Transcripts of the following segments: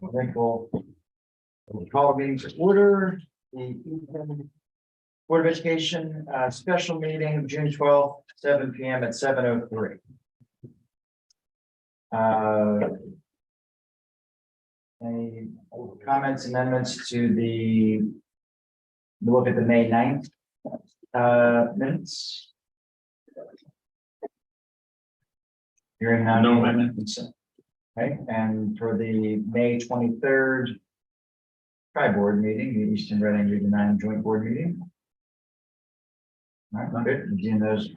I think we'll call the meeting to order. The Board of Education special meeting, June 12th, 7 p.m. at 7:03. Any comments, amendments to look at the May 9th minutes? Hearing none. No amendments. Okay, and for the May 23rd tri-board meeting, the Easton Reading Region 9 joint board meeting. All right, good. Again, those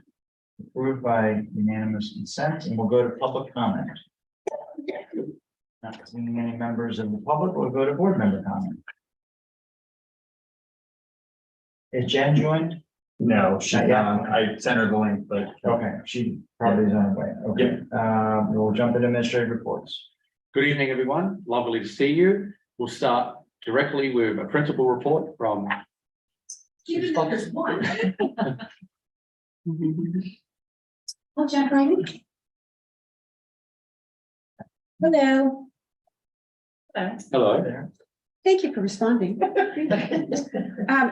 approved by unanimous consent, and we'll go to public comment. Not seeing any members of the public, we'll go to board member comment. Is Jen joined? No, she, Yeah. I sent her the link, but. Okay, she probably is on her way. Okay, we'll jump into administrative reports. Good evening, everyone. Lovely to see you. We'll start directly with a principal report from. Even though there's one. Oh, Jack Ryan. Hello. Hello. There. Thank you for responding.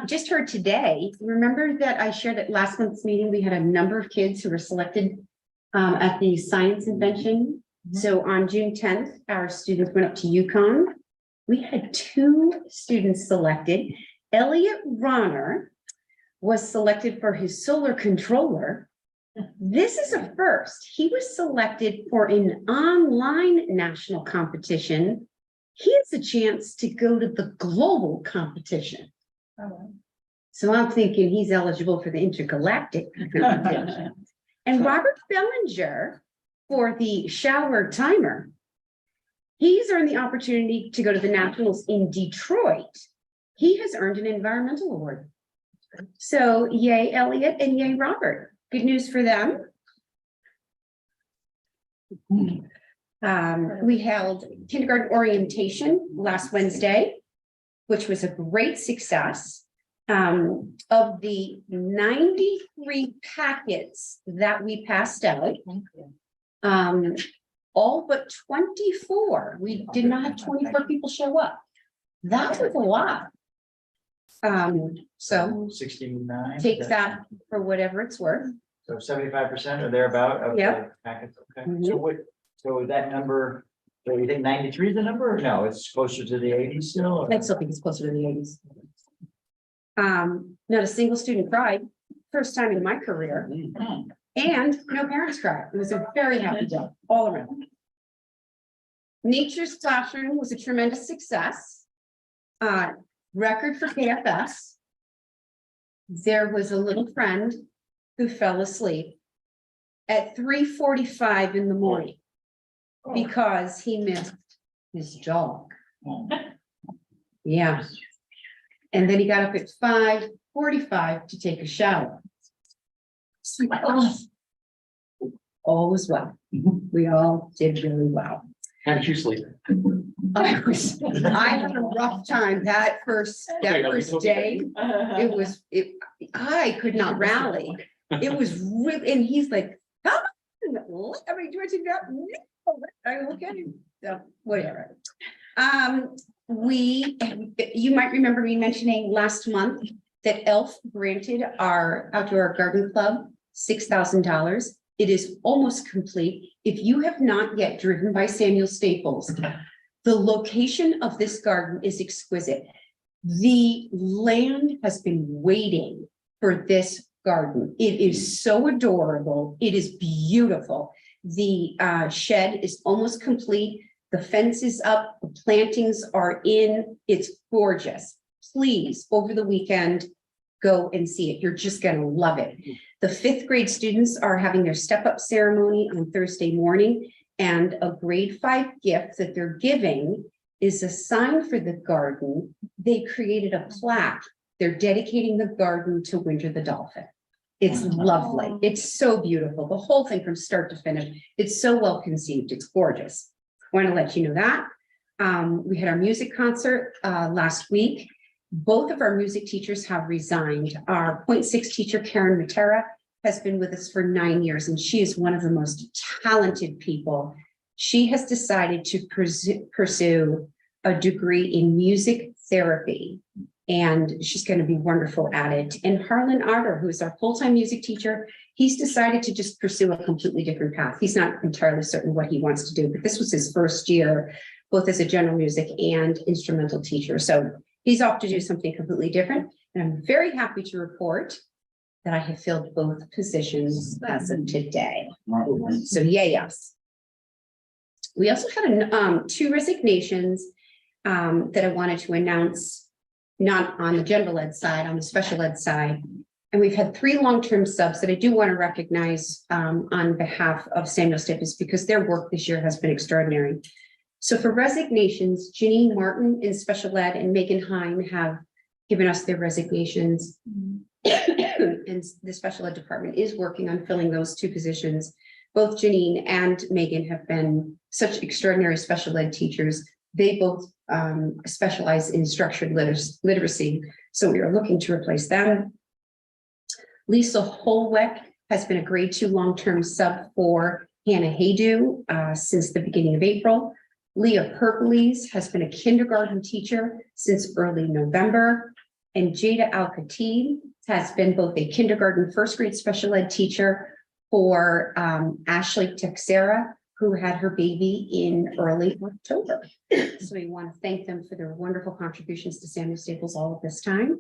Just heard today, remember that I shared at last month's meeting, we had a number of kids who were selected at the science invention. So on June 10th, our students went up to Yukon. We had 2 students selected. Elliot Ronner was selected for his solar controller. This is a first. He was selected for an online national competition. He has a chance to go to the global competition. So I'm thinking he's eligible for the intergalactic competition. And Robert Bellinger for the shower timer. He's earned the opportunity to go to the nationals in Detroit. He has earned an environmental award. So yay, Elliot, and yay, Robert. Good news for them. We held kindergarten orientation last Wednesday, which was a great success. Of the 93 packets that we passed out, all but 24, we did not have 24 people show up. That was a lot. So 69. take that for whatever it's worth. So 75% or thereabout of Yep. the packets. Okay. Mhm. So that number, so you think 93 is the number, or no, it's closer to the 80s still? or- I still think it's closer to the 80s. Not a single student cried, first time in my career, and no parents cried. It was a very happy day all around. Nature's classroom was a tremendous success. Record for KFS. There was a little friend who fell asleep at 3:45 in the morning because he missed his dog. Yeah. And then he got up at 5:45 to take a shower. All was well. We all did really well. How did you sleep? I had a rough time that first day. I could not rally. It was really, and he's like, come on, I mean, do I take that? No, I look at him, so whatever. You might remember me mentioning last month that ELF granted our outdoor garden club $6,000. It is almost complete. If you have not yet driven by Samuel Staples, the location of this garden is exquisite. The land has been waiting for this garden. It is so adorable. It is beautiful. The shed is almost complete. The fence is up. The plantings are in. It's gorgeous. Please, over the weekend, go and see it. You're just going to love it. The 5th grade students are having their step-up ceremony on Thursday morning, and a grade 5 gift that they're giving is a sign for the garden. They created a plaque. They're dedicating the garden to Winter the Dolphin. It's lovely. It's so beautiful. The whole thing from start to finish. It's so well conceived. It's gorgeous. I want to let you know that. We had our music concert last week. Both of our music teachers have resigned. Our 0.6 teacher, Karen Matera, has been with us for 9 years, and she is one of the most talented people. She has decided to pursue a degree in music therapy. And she's going to be wonderful at it. And Harlan Arter, who is our full-time music teacher, he's decided to just pursue a completely different path. He's not entirely certain what he wants to do, but this was his first year, both as a general music and instrumental teacher. So he's off to do something completely different. And I'm very happy to report that I have filled both positions as of today. So yay, yes. We also had 2 resignations that I wanted to announce, not on the general ed side, on the special ed side. And we've had 3 long-term subs that I do want to recognize on behalf of Samuel Staples, because their work this year has been extraordinary. So for resignations, Janine Martin in special ed and Megan Hine have given us their resignations. And the special ed department is working on filling those 2 positions. Both Janine and Megan have been such extraordinary special ed teachers. They both specialize in structured literacy. So we are looking to replace them. Lisa Holweck has been a grade 2 long-term sub for Hannah Haydu since the beginning of April. Leah Hercules has been a kindergarten teacher since early November. And Jada Al-Khatib has been both a kindergarten first grade special ed teacher for Ashley Texera, who had her baby in early October. So we want to thank them for their wonderful contributions to Samuel Staples all of this time.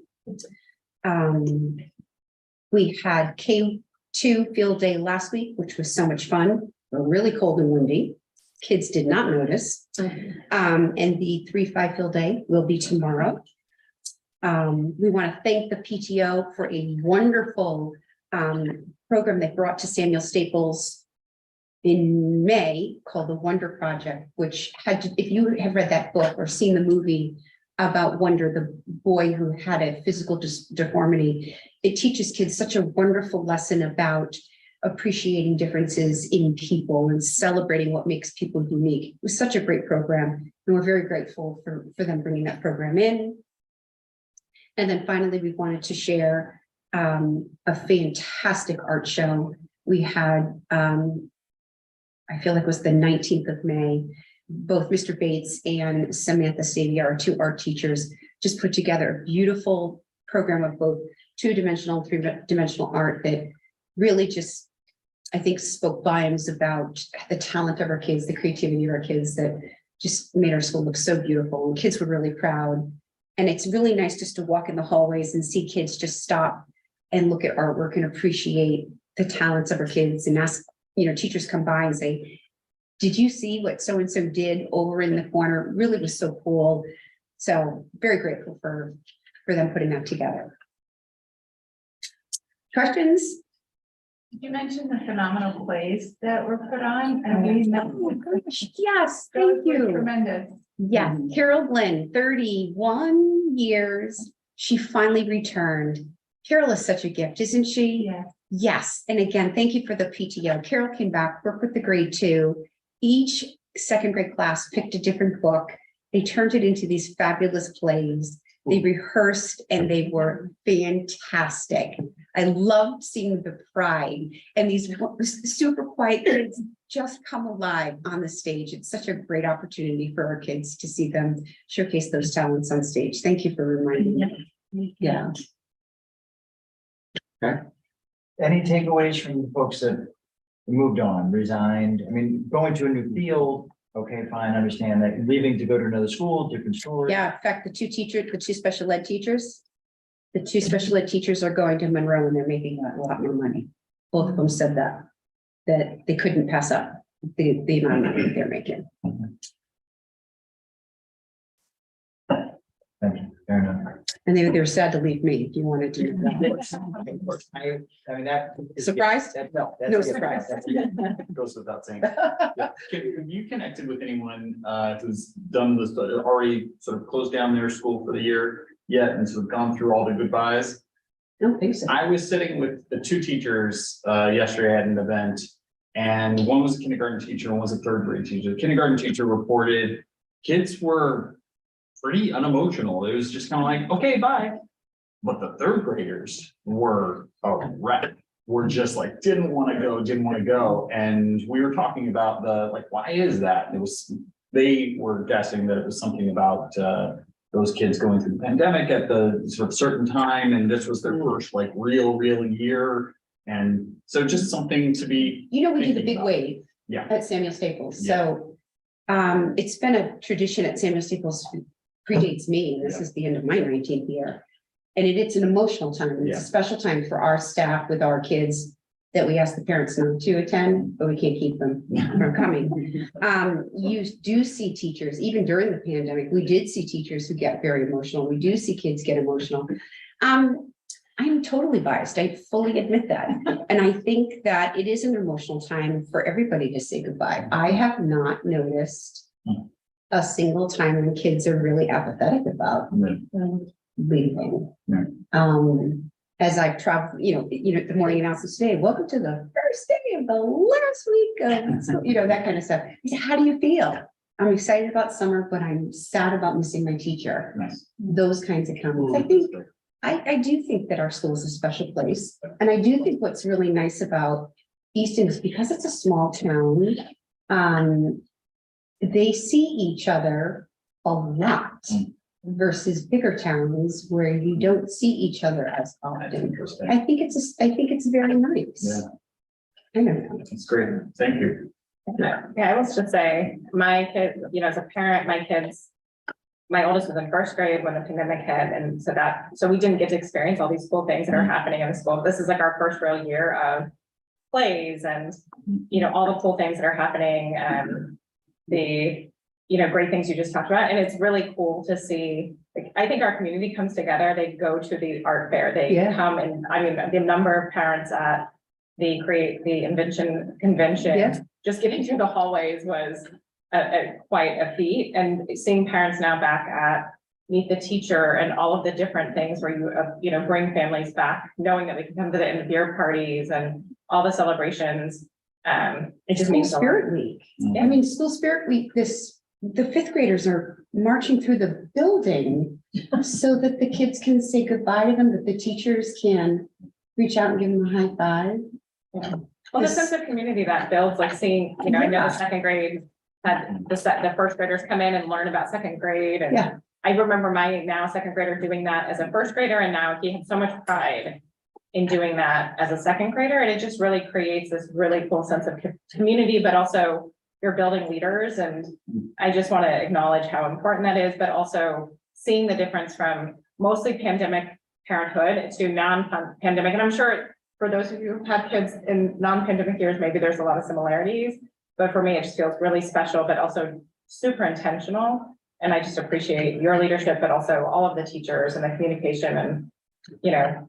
We had K2 field day last week, which was so much fun, but really cold and windy. Kids did not notice. And the 3-5 field day will be tomorrow. We want to thank the PTO for a wonderful program they brought to Samuel Staples in May called the Wonder Project, which had to, if you have read that book or seen the movie about Wonder, the boy who had a physical deformity, it teaches kids such a wonderful lesson about appreciating differences in people and celebrating what makes people unique. It was such a great program, and we're very grateful for them bringing that program in. And then finally, we wanted to share a fantastic art show. We had, I feel like it was the 19th of May, both Mr. Bates and Samantha Savia, our 2 art teachers, just put together a beautiful program of both 2-dimensional and 3-dimensional art that really just, I think, spoke volumes about the talent of our kids, the creativity of our kids, that just made our school look so beautiful. And kids were really proud. And it's really nice just to walk in the hallways and see kids just stop and look at artwork and appreciate the talents of our kids, and ask, teachers come by and say, did you see what so-and-so did over in the corner? It really was so cool. So very grateful for them putting that together. Questions? You mentioned the phenomenal plays that were put on, and we met. Oh gosh, yes, Those thank were you. tremendous. Yes, Carol Glenn, 31 years. She finally returned. Carol is such a gift, isn't she? Yes. Yes. And again, thank you for the PTO. Carol came back, worked with the grade 2. Each 2nd grade class picked a different book. They turned it into these fabulous plays. They rehearsed and they were fantastic. I loved seeing the pride, and these super quiet kids just come alive on the stage. It's such a great opportunity for our kids to see them showcase those talents on stage. Thank you for reminding me. Yeah. Any takeaways from the folks that moved on, resigned? I mean, going to a new field, okay, fine, understand that. Leaving to go to another school, different story. Yeah, in fact, the 2 special ed teachers, are going to Monroe, and they're making a lot more money. Both of them said that they couldn't pass up the amount of money that they're making. Thank you. Fair enough. And they were sad to leave me, if you wanted to. I mean, that. Surprised? No. No surprise. Goes without saying. Yeah. Have you connected with anyone who's done this, already sort of closed down their school for the year yet, and sort of gone through all the goodbyes? I don't think so. I was sitting with the 2 teachers yesterday at an event, and one was a kindergarten teacher, and one was a 3rd grade teacher. The kindergarten teacher reported kids were pretty unemotional. It was just kind of like, okay, bye. But the 3rd graders were a wreck. Were just like, didn't want to go. And we were talking about why is that? And it was they were guessing that it was something about, those kids going through the pandemic at the sort of certain time, and this was their first like real year. And so just something to be, You know, we do the Thinking big about wave. Yeah. At Samuel Staples, Yeah. so, it's been a tradition at Samuel Staples, predates me, and this is the end of my 19th year. And it's an emotional time, and it's a Yeah. special time for our staff with our kids that we ask the parents not to attend, but we can't keep them from coming. You do see teachers, even during the pandemic, we did see teachers who get very emotional. We do see kids get emotional. I'm totally biased. I fully admit that. And I think that it is an emotional time for everybody to say goodbye. I have not noticed a single time when kids are really apathetic about leaving. Yeah. As I've traveled, the morning announcements today, welcome to the first day of the last week of, school," that kind of stuff. I said, how do you feel? I'm excited about summer, but I'm sad about missing my teacher. nice. Those kinds of comments. I do think that our school is a special place. And I do think what's really nice about Easton is because it's a small town, they see each other a lot versus bigger towns where you don't see each other as often. Interesting. I think it's very nice. Yeah. I don't know. That's great. Thank you. Yeah, I was just say, my kid, as a parent, my oldest was in first grade when the pandemic hit, and so we didn't get to experience all these cool things that are happening in the school. This is like our first real year of plays and, all the cool things that are happening, the, great things you just talked about. And it's really cool to see, I think our community comes together, they go to the art fair, they Yeah. come, and the number of parents at the invention convention, Yeah. just getting through the hallways was quite a feat. And seeing parents now back at Meet the Teacher and all of the different things where you bring families back, knowing that we can come to the end of year parties and all the celebrations. It just School means a lot. Spirit Week. I mean, School Spirit Week, the fifth graders are marching through the building so that the kids can say goodbye to them, that the teachers can reach out and give them a high five. Well, the sense of community that builds, like seeing, I know the second grade had the first graders come in and learn about second grade. And Yeah. I remember my now second grader doing that as a first grader, and now he had so much pride in doing that as a second grader. And it just really creates this really cool sense of community, but also you're building leaders. And I just want to acknowledge how important that is, but also seeing the difference from mostly pandemic parenthood to non-pandemic. And I'm sure for those of you who have kids in non-pandemic years, maybe there's a lot of similarities, but for me, it just feels really special, but also super intentional. And I just appreciate your leadership, but also all of the teachers and the communication. And,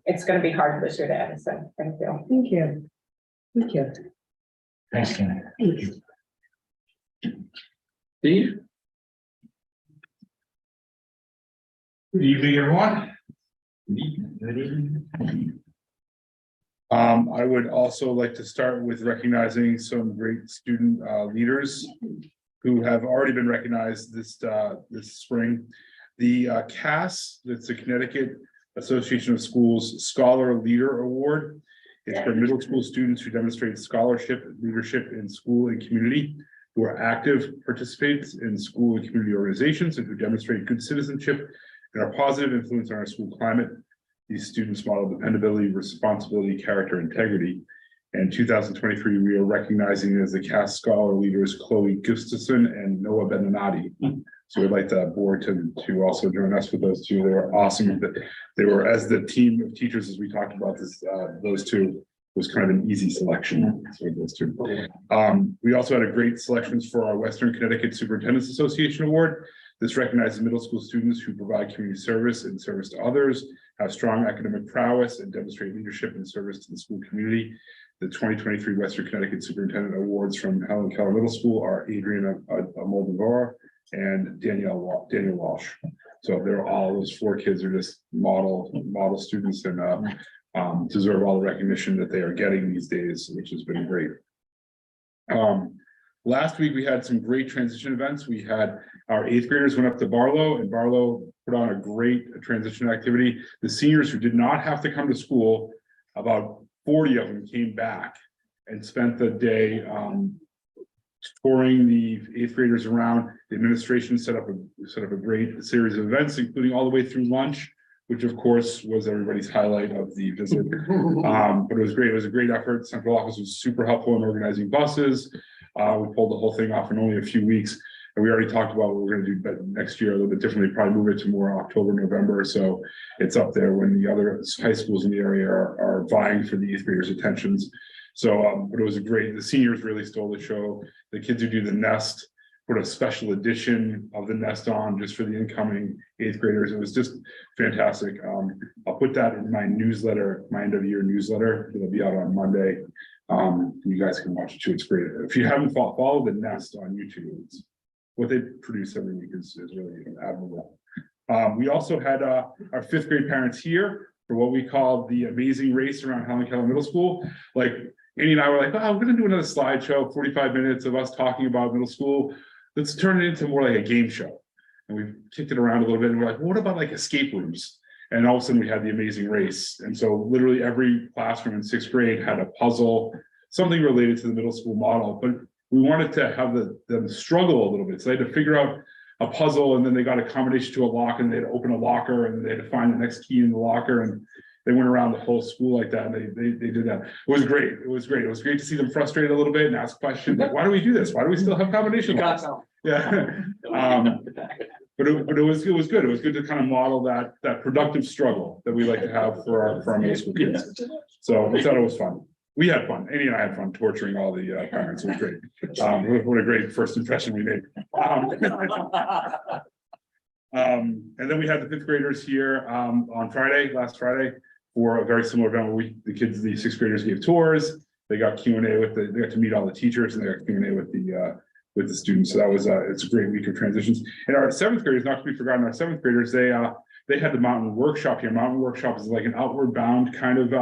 it's going to be hard for this year to end. So thank you. Thank you. Thank you. Thanks, Ken. Thank you. Steve? Good evening, everyone. Good evening. I would also like to start with recognizing some great student leaders who have already been recognized this spring. The CAS, that's the Connecticut Association of Schools Scholar Leader Award. It's for middle school students who demonstrate scholarship, leadership in school and community, who are active participants in school and community organizations, and who demonstrate good citizenship and are positive influence on our school climate. These students model dependability, responsibility, character, integrity. And 2023, we are recognizing as the CAS Scholar leaders Chloe Gustafson and Noah Beninati. So we'd like the board to also join us with those two. They were awesome. They were, as the team of teachers, as we talked about this, those two was kind of an easy selection. So those two. We also had a great selections for our Western Connecticut Superintendents Association Award. This recognizes middle school students who provide community service and service to others, have strong academic prowess, and demonstrate leadership and service to the school community. The 2023 Western Connecticut Superintendent Awards from Helen Keller Middle School are Adriana Moldavara and Daniel Walsh. So they're all, those four kids are just model students and deserve all the recognition that they are getting these days, which has been great. Last week, we had some great transition events. We had our 8th graders went up to Barlow, and Barlow put on a great transition activity. The seniors who did not have to come to school, about 40 of them came back and spent the day touring the eighth graders around. The administration set up a great series of events, including all the way through lunch, which of course was everybody's highlight of the visit. But it was great. It was a great effort. Central office was super helpful in organizing buses. We pulled the whole thing off in only a few weeks. And we already talked about what we're going to do but next year a little bit differently, probably move it to more October, November. So it's up there when the other high schools in the area are vying for the eighth graders' attentions. So, but it was the seniors really stole the show. The kids who do the nest put a special edition of the nest on just for the incoming eighth graders. It was just fantastic. I'll put that in my newsletter, my end of year newsletter. It'll be out on Monday. You guys can watch it too. It's great. If you haven't followed the nest on YouTube, it's what they produce every week is really admirable. We also had our fifth grade parents here for what we call the amazing race around Helen Keller Middle School. Like Andy and I were like, oh, we're gonna do another slideshow, 45 minutes of us talking about middle school. Let's turn it into more like a game show. And we kicked it around a little bit and we're like, what about like escape rooms? And all of a sudden we had the amazing race. And so literally every classroom in sixth grade had a puzzle, something related to the middle school model, but we wanted to have them struggle a little bit. So they had to figure out a puzzle and then they got a combination to a lock and they had to open a locker and they had to find the next key in the locker. And they went around the whole school like that. And they did that. It was great. It was great. It was great to see them frustrated a little bit and ask questions like, why do we do this? Why do we still have combination locks? Yeah. But it was good. It was good to kind of model that productive struggle that we like to have for our middle school kids. So I thought it was fun. We had fun. Andy and I had fun torturing all the parents. It was great. What a great first impression we made. And then we had the fifth graders here on last Friday, for a very similar event where the sixth graders gave tours. They got Q&A they got to meet all the teachers and they got Q&A with the students. So that was it's a great week of transitions. And our seventh graders, not to be forgotten, our seventh graders, they had the Mountain Workshop here. Mountain Workshop is like an outward bound kind of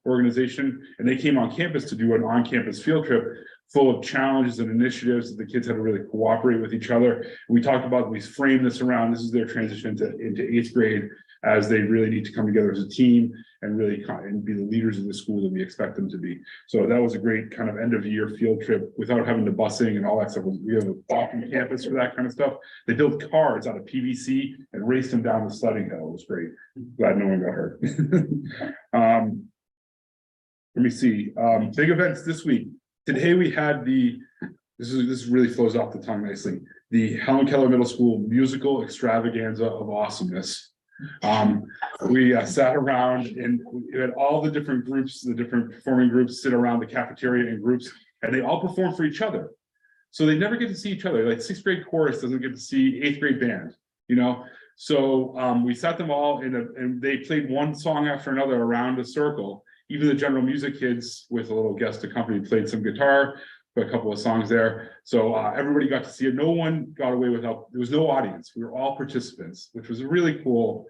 organization. And they came on campus to do an on-campus field trip full of challenges and initiatives that the kids had to really cooperate with each other. We talked about, we framed this around, this is their transition into eighth grade, as they really need to come together as a team and really be the leaders of the school that we expect them to be. So that was a great kind of end of year field trip without having the busing and all that stuff. We have a walking campus for that kind of stuff. They built cars out of PVC and raced them down the sledding hill. It was great. Glad no one got hurt. Let me see. Big events this week. Today we had this really flows off the tongue nicely. The Helen Keller Middle School musical extravaganza of awesomeness. We sat around and we had all the different groups, the different performing groups sit around the cafeteria in groups, and they all perform for each other. So they never get to see each other. Like sixth grade chorus doesn't get to see eighth grade band, you know? So we sat them all and they played one song after another around a circle. Even the general music kids with a little guest accompaniment played some guitar, a couple of songs there. So everybody got to see it. No one got away without, there was no audience. We were all participants, which was a really cool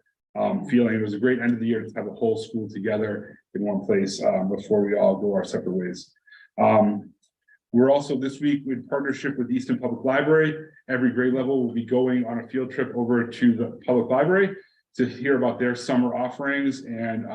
feeling. It was a great end of the year to have the whole school together in one place before we all go our separate ways. We're also this week in partnership with Easton Public Library. Every grade level will be going on a field trip over to the public library to hear about their summer offerings, and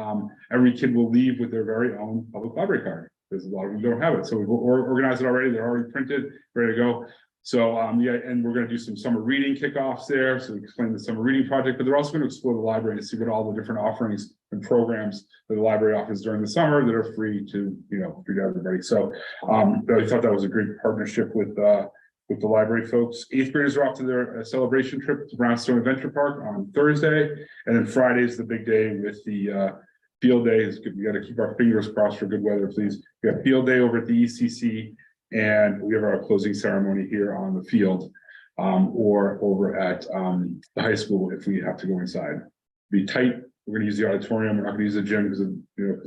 every kid will leave with their very own public library card. There's a lot of them don't have it. So we've organized it already. They're already printed, ready to go. So yeah, and we're going to do some summer reading kickoffs there. So we explain the summer reading project, but they're also going to explore the library and see what all the different offerings and programs that the library offers during the summer that are free to, free to everybody. So I thought that was a great partnership with the library folks. Eighth graders are off to their celebration trip to Brownstone Adventure Park on Thursday. And then Friday is the big day with the field day. Is good. We got to keep our fingers crossed for good weather, please. We have field day over at the ECC, and we have our closing ceremony here on the field, or over at the high school if we have to go inside. Be tight. We're going to use the auditorium. We're not going to use the gym because of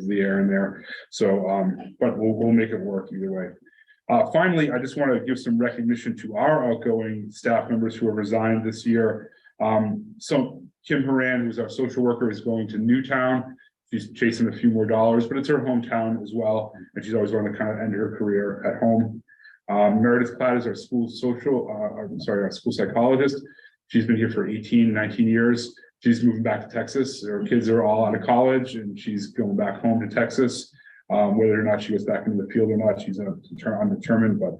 the air in there. So, but we'll make it work either way. Finally, I just want to give some recognition to our outgoing staff members who have resigned this year. So Kim Horan, who's our social worker, is going to Newtown. She's chasing a few more dollars, but it's her hometown as well. And she's always going to kind of end her career at home. Meredith Platt is our school our school psychologist. She's been here for 18, 19 years. She's moving back to Texas. Her kids are all out of college and she's going back home to Texas. Whether or not she goes back into the field or not, she's undetermined, but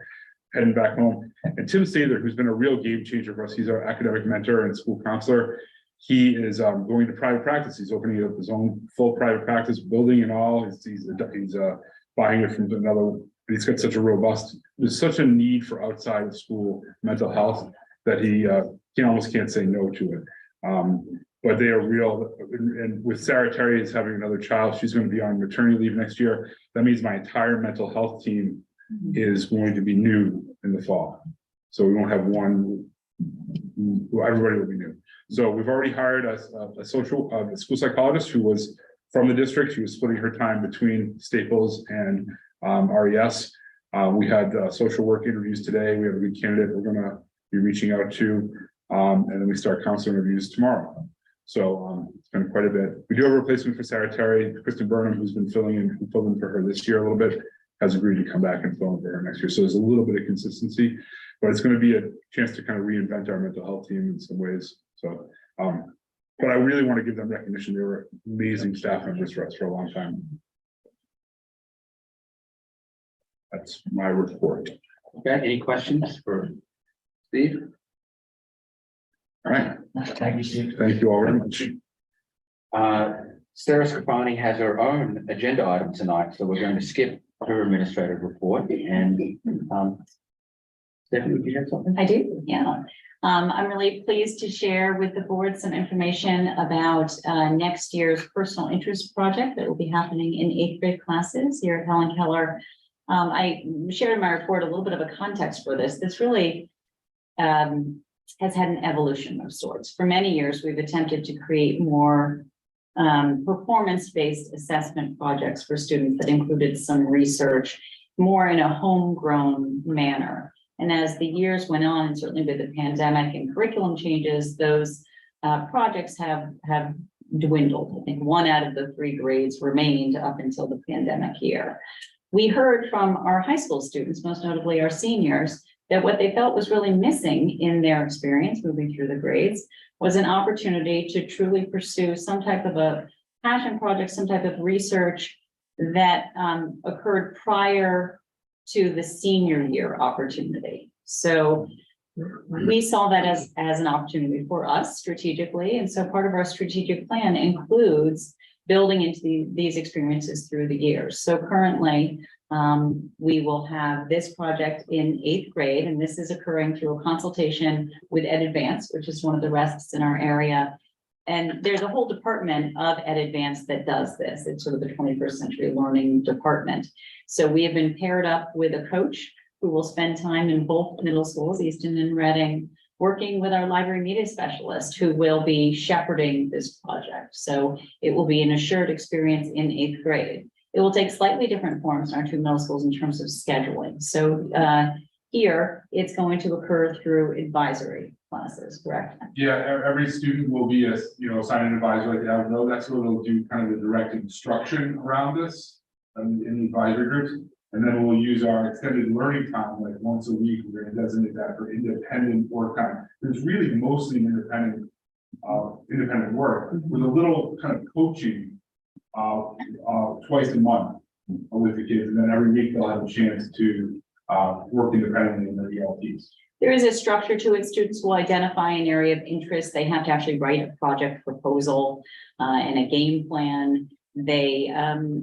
heading back home. And Tim Sather, who's been a real game changer for us, he's our academic mentor and school counselor. He is going to private practice. He's opening up his own full private practice building and all. He's buying it from another. He's got such a robust. There's such a need for outside of school mental health that he almost can't say no to it. But they are real. And with Sarah Terry is having another child, she's going to be on maternity leave next year. That means my entire mental health team is going to be new in the fall. So we won't have one. Everybody will be new. So we've already hired a school psychologist who was from the district. She was splitting her time between Staples and RES. We had social work interviews today. We have a good candidate we're going to be reaching out to, and then we start counseling reviews tomorrow. So it's been quite a bit. We do have a replacement for Sarah Terry. Kristen Burnham, who's been filling in for her this year a little bit, has agreed to come back and fill in for her next year. So there's a little bit of consistency, but it's going to be a chance to kind of reinvent our mental health team in some ways. So, but I really want to give them recognition. They were amazing staff members for us for a long time. That's my report. Okay, any questions for Steve? All right, Thank you, Steve. Thank you all very much. Sarah Scafani has her own agenda item tonight, so we're going to skip her administrative report and Stephanie, do you have something? I do, yeah. I'm really pleased to share with the board some information about next year's personal interest project that will be happening in 8th grade classes here at Helen Keller. I shared in my report a little bit of a context for this. This really has had an evolution of sorts. For many years, we've attempted to create more performance-based assessment projects for students that included some research, more in a homegrown manner. And as the years went on, and certainly with the pandemic and curriculum changes, those projects have dwindled. I think 1 out of the 3 grades remained up until the pandemic year. We heard from our high school students, most notably our seniors, that what they felt was really missing in their experience moving through the grades was an opportunity to truly pursue some type of a passion project, some type of research that occurred prior to the senior year opportunity. So we saw that as an opportunity for us strategically. And so part of our strategic plan includes building into these experiences through the years. So currently, we will have this project in 8th grade, and this is occurring through a consultation with Ed Advance, which is one of the rests in our area. And there's a whole department of Ed Advance that does this. It's sort of the 21st century learning department. So we have been paired up with a coach who will spend time in both middle schools, Easton and Reading, working with our library media specialist who will be shepherding this project. So it will be an assured experience in 8th grade. It will take slightly different forms in our 2 middle schools in terms of scheduling. So here it's going to occur through advisory classes, correct? Yeah, every student will be assigned an advisor like that. I know that's where they'll do kind of the direct instruction around this in the advisory groups. And then we'll use our extended learning time, like once a week. We're going to designate that for independent work time. It's really mostly independent work with a little kind of coaching twice a month with the kids. And then every week they'll have a chance to work independently in their ELTs. There is a structure to it. Students will identify an area of interest. They have to actually write a project proposal and a game plan. They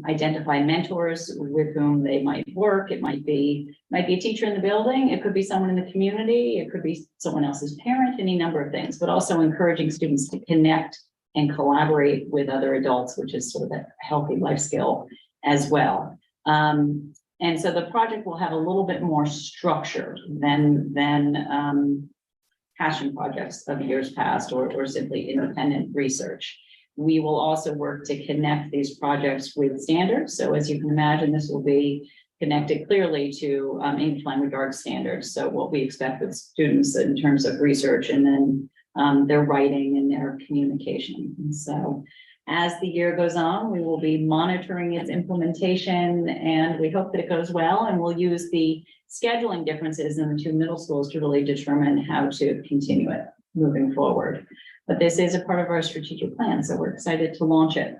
identify mentors with whom they might work. It might be a teacher in the building. It could be someone in the community. It could be someone else's parent, any number of things, but also encouraging students to connect and collaborate with other adults, which is sort of a healthy life skill as well. And so the project will have a little bit more structure than passion projects of years past or simply independent research. We will also work to connect these projects with standards. So as you can imagine, this will be connected clearly to English language arts standards. So what we expect with students in terms of research and then their writing and their communication. And so as the year goes on, we will be monitoring its implementation and we hope that it goes well, and we'll use the scheduling differences in the 2 middle schools to really determine how to continue it moving forward. But this is a part of our strategic plan, so we're excited to launch it.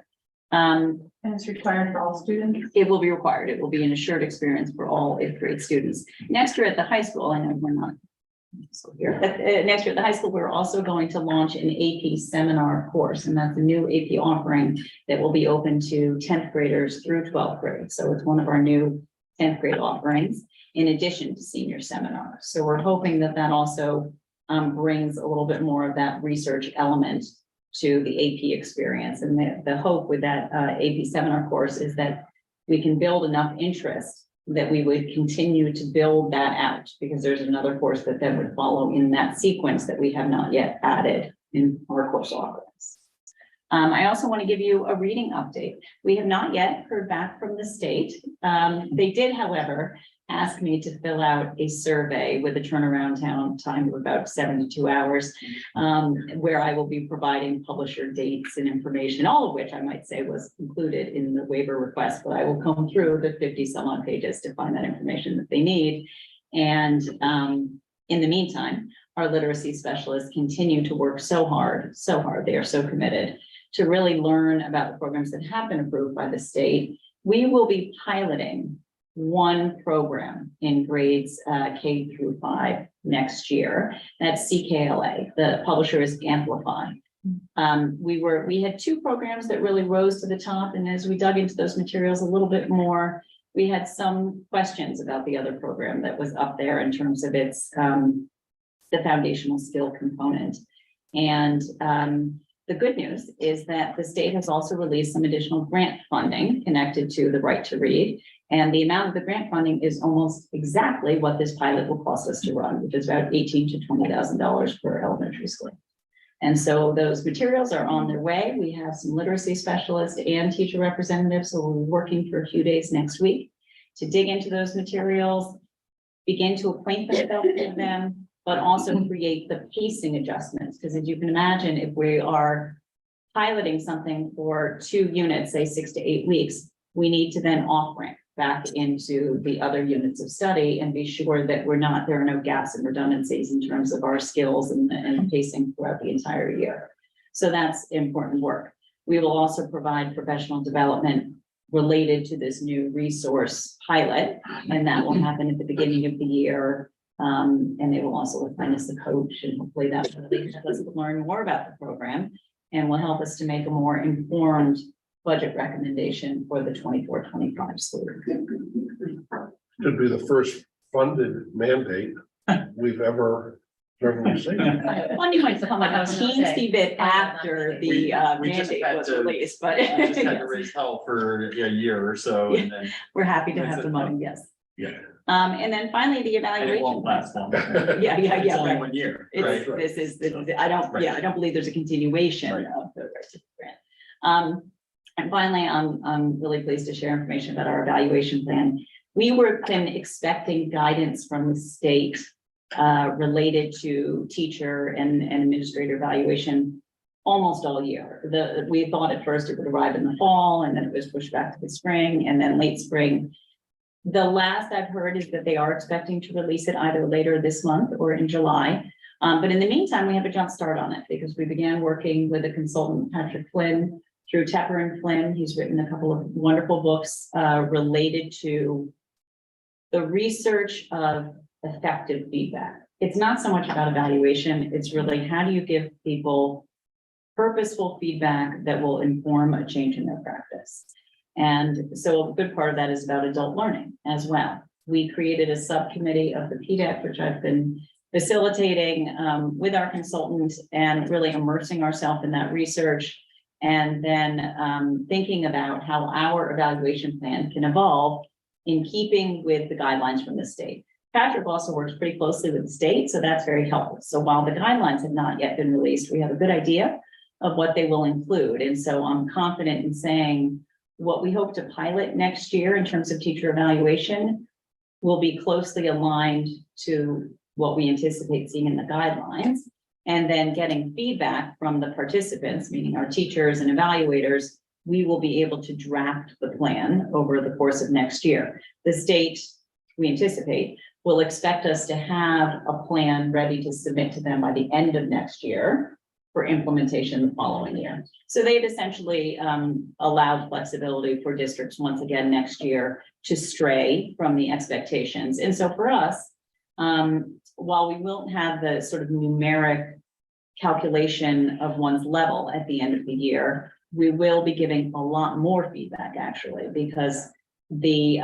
Um, And it's required for all students. it will be required. It will be an assured experience for all 8th grade students. Next year at the high school, I know we're not. So here, but, next year at the high school, we're also going to launch an AP seminar course, and that's a new AP offering that will be open to 10th graders through 12th grade. So it's one of our new 10th grade offerings in addition to senior seminars. So we're hoping that that also brings a little bit more of that research element to the AP experience. And the hope with that AP seminar course is that we can build enough interest that we would continue to build that out, because there's another course that then would follow in that sequence that we have not yet added in our course offerings. I also want to give you a reading update. We have not yet heard back from the state. They did, however, ask me to fill out a survey with a turnaround time of about 72 hours, where I will be providing publisher dates and information, all of which I might say was included in the waiver request, but I will come through the 50 some odd pages to find that information that they need. And in the meantime, our literacy specialists continue to work so hard. They are so committed to really learn about the programs that have been approved by the state. We will be piloting one program in grades K through 5 next year. That's CKLA. The publisher is Amplify. We had 2 programs that really rose to the top, and as we dug into those materials a little bit more, we had some questions about the other program that was up there in terms of its the foundational skill component. And the good news is that the state has also released some additional grant funding connected to the right to read. And the amount of the grant funding is almost exactly what this pilot will cost us to run, which is about $18,000 to $20,000 per elementary school. And so those materials are on their way. We have some literacy specialists and teacher representatives, so we're working for a few days next week to dig into those materials, begin to acquaint themselves with them, but also create the pacing adjustments. Because as you can imagine, if we are piloting something for 2 units, say 6 to 8 weeks, we need to then off-ramp back into the other units of study and be sure that there are no gaps and redundancies in terms of our skills and pacing throughout the entire year. So that's important work. We will also provide professional development related to this new resource pilot, and that will happen at the beginning of the year. And they will also assign us a coach, and hopefully that will help us learn more about the program and will help us to make a more informed budget recommendation for the 24-25 school year. Could be the first funded mandate we've ever received. One you might come like a teensy bit after the We just mandate had was to- released, but We just had to yes, raise hell for a year or so, and then, we're happy to That's have it. the money, yes. yeah, And then finally, the and it evaluation. won't last long. Yeah, It's only right. 1 year, It's, right? this is, I don't believe there's a continuation Right. of the rest of the grant. And finally, I'm really pleased to share information about our evaluation plan. We were been expecting guidance from the state related to teacher and administrator evaluation almost all year. We thought at first it would arrive in the fall, and then it was pushed back to the spring, and then late spring. The last I've heard is that they are expecting to release it either later this month or in July. But in the meantime, we have a jump start on it because we began working with a consultant, Patrick Flynn, through Tepper and Flynn. He's written a couple of wonderful books related to the research of effective feedback. It's not so much about evaluation. It's really how do you give people purposeful feedback that will inform a change in their practice. And so a good part of that is about adult learning as well. We created a subcommittee of the PDEC, which I've been facilitating with our consultant and really immersing ourselves in that research. And then thinking about how our evaluation plan can evolve in keeping with the guidelines from the state. Patrick also works pretty closely with the state, so that's very helpful. So while the guidelines have not yet been released, we have a good idea of what they will include. And so I'm confident in saying what we hope to pilot next year in terms of teacher evaluation will be closely aligned to what we anticipate seeing in the guidelines. And then getting feedback from the participants, meaning our teachers and evaluators, we will be able to draft the plan over the course of next year. The state, we anticipate, will expect us to have a plan ready to submit to them by the end of next year. for implementation the following year. So they've essentially allowed flexibility for districts once again next year to stray from the expectations. And so for us, while we won't have the sort of numeric calculation of one's level at the end of the year, we will be giving a lot more feedback actually, because the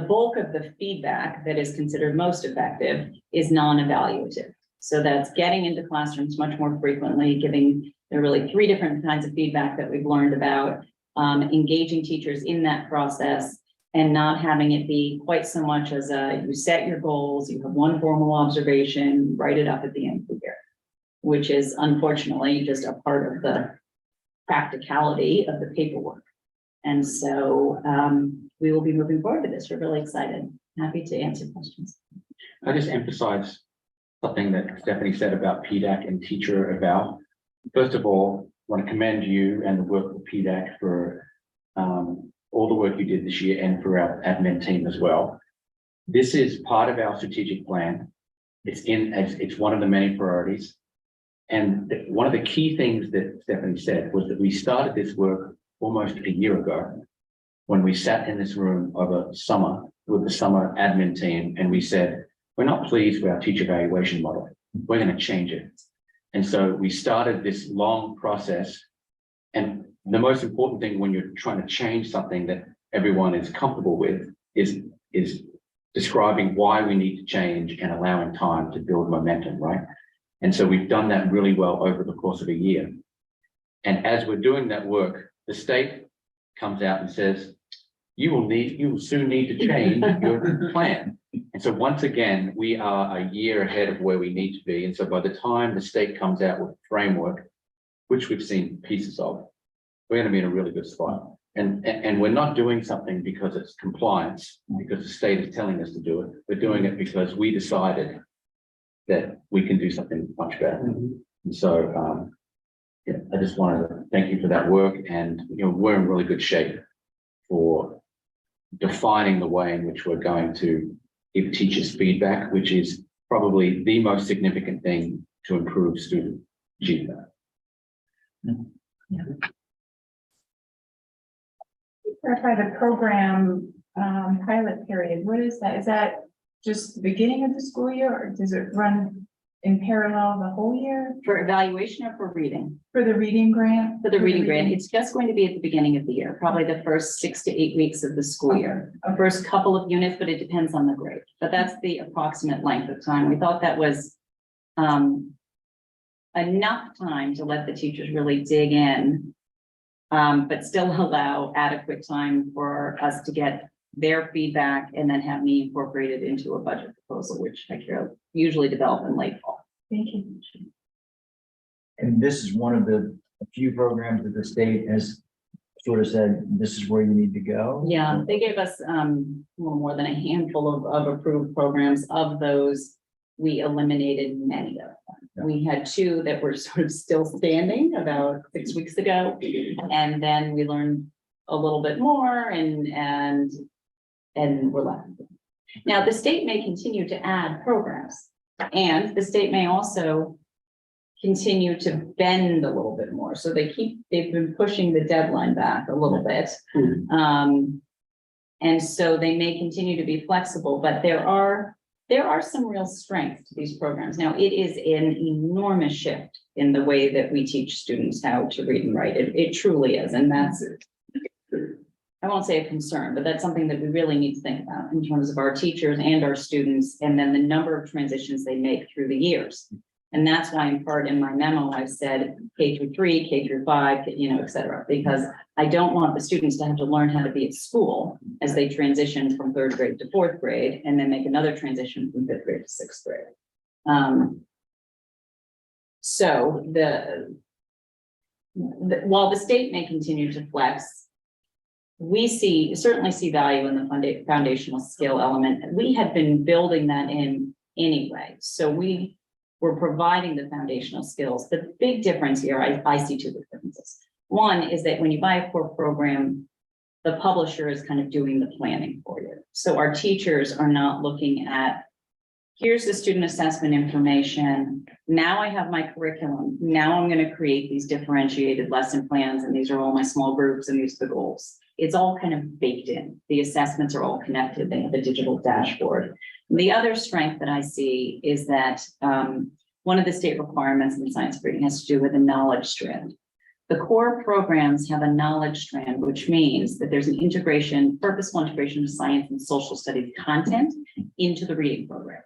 bulk of the feedback that is considered most effective is non-evaluative. So that's getting into classrooms much more frequently, giving, there are really 3 different kinds of feedback that we've learned about, engaging teachers in that process and not having it be quite so much as you set your goals, you have one formal observation, write it up at the end of the year, which is unfortunately just a part of the practicality of the paperwork. And so we will be moving forward with this. We're really excited. Happy to answer questions. I just emphasize something that Stephanie said about PDAC and teacher eval. First of all, I want to commend you and the work of PDAC for all the work you did this year and for our admin team as well. This is part of our strategic plan. It's one of the many priorities. And one of the key things that Stephanie said was that we started this work almost a year ago when we sat in this room over summer with the summer admin team and we said, we're not pleased with our teacher evaluation model. We're going to change it. And so we started this long process. And the most important thing when you're trying to change something that everyone is comfortable with is describing why we need to change and allowing time to build momentum, right? And so we've done that really well over the course of a year. And as we're doing that work, the state comes out and says, you will soon need to change your plan. And so once again, we are a year ahead of where we need to be. And so by the time the state comes out with a framework, which we've seen pieces of, we're going to be in a really good spot. And we're not doing something because it's compliance, because the state is telling us to do it. We're doing it because we decided that we can do something much better. And so yeah, I just wanted to thank you for that work. And we're in really good shape for defining the way in which we're going to give teachers feedback, which is probably the most significant thing to improve student achievement. Clarify the program pilot period. What is that? Is that just the beginning of the school year, or does it run in parallel the whole year? For evaluation or for reading? For the reading grant? For the reading grant, it's just going to be at the beginning of the year, probably the first 6 to 8 weeks of the school year. The first couple of units, but it depends on the grade. But that's the approximate length of time. We thought that was enough time to let the teachers really dig in, but still allow adequate time for us to get their feedback and then have me incorporate it into a budget proposal, which I usually develop in late fall. Thank you. And this is one of the few programs that the state has sort of said, this is where you need to go. Yeah, they gave us a little more than a handful of approved programs. Of those, we eliminated many of them. Yeah. We had 2 that were sort of still standing about 6 weeks ago. And then we learned a little bit more and we're left. Now, the state may continue to add programs, and the state may also continue to bend a little bit more. So they've been pushing the deadline back a little bit. And so they may continue to be flexible, but there are some real strengths to these programs. Now, it is an enormous shift in the way that we teach students how to read and write. It truly is. And that's, I won't say a concern, but that's something that we really need to think about in terms of our teachers and our students, and then the number of transitions they make through the years. And that's why in part in my memo, I've said K through 3, K through 5, et cetera, because I don't want the students to have to learn how to be at school as they transition from 3rd grade to 4th grade, and then make another transition from 5th grade to 6th grade. So while the state may continue to flex, we certainly see value in the foundational skill element. We had been building that in anyway. So we're providing the foundational skills. The big difference here, I see 2 differences. One is that when you buy a core program, the publisher is kind of doing the planning for you. So our teachers are not looking at here's the student assessment information. Now I have my curriculum. Now I'm going to create these differentiated lesson plans, and these are all my small groups, and these are the goals. It's all kind of baked in. The assessments are all connected. They have a digital dashboard. The other strength that I see is that one of the state requirements in science reading has to do with a knowledge strand. The core programs have a knowledge strand, which means that there's an integration, purposeful integration of science and social studies content into the reading program.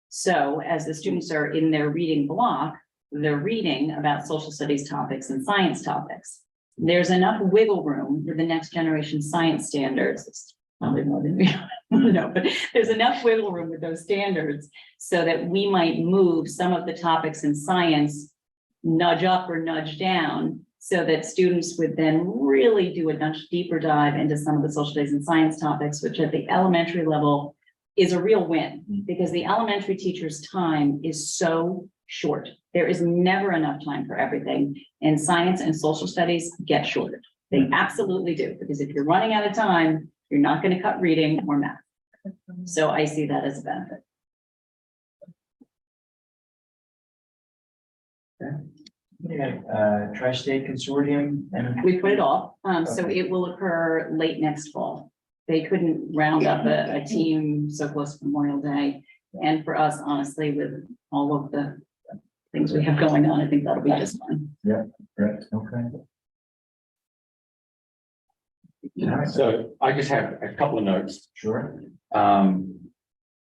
So as the students are in their reading block, they're reading about social studies topics and science topics. There's enough wiggle room for the next generation science standards. It's probably more than we know, but there's enough wiggle room with those standards so that we might move some of the topics in science, nudge up or nudge down, so that students would then really do a much deeper dive into some of the social studies and science topics, which at the elementary level is a real win, because the elementary teacher's time is so short. There is never enough time for everything, and science and social studies get shorter. They absolutely do, because if you're running out of time, you're not going to cut reading or math. So I see that as a benefit. Yeah, tri-state consortium and. We put it off, so it will occur late next fall. They couldn't round up a team so close to Memorial Day. And for us, honestly, with all of the things we have going on, I think that'll be just fine. Yeah, right, okay. Yeah, So I just have a couple of notes. sure.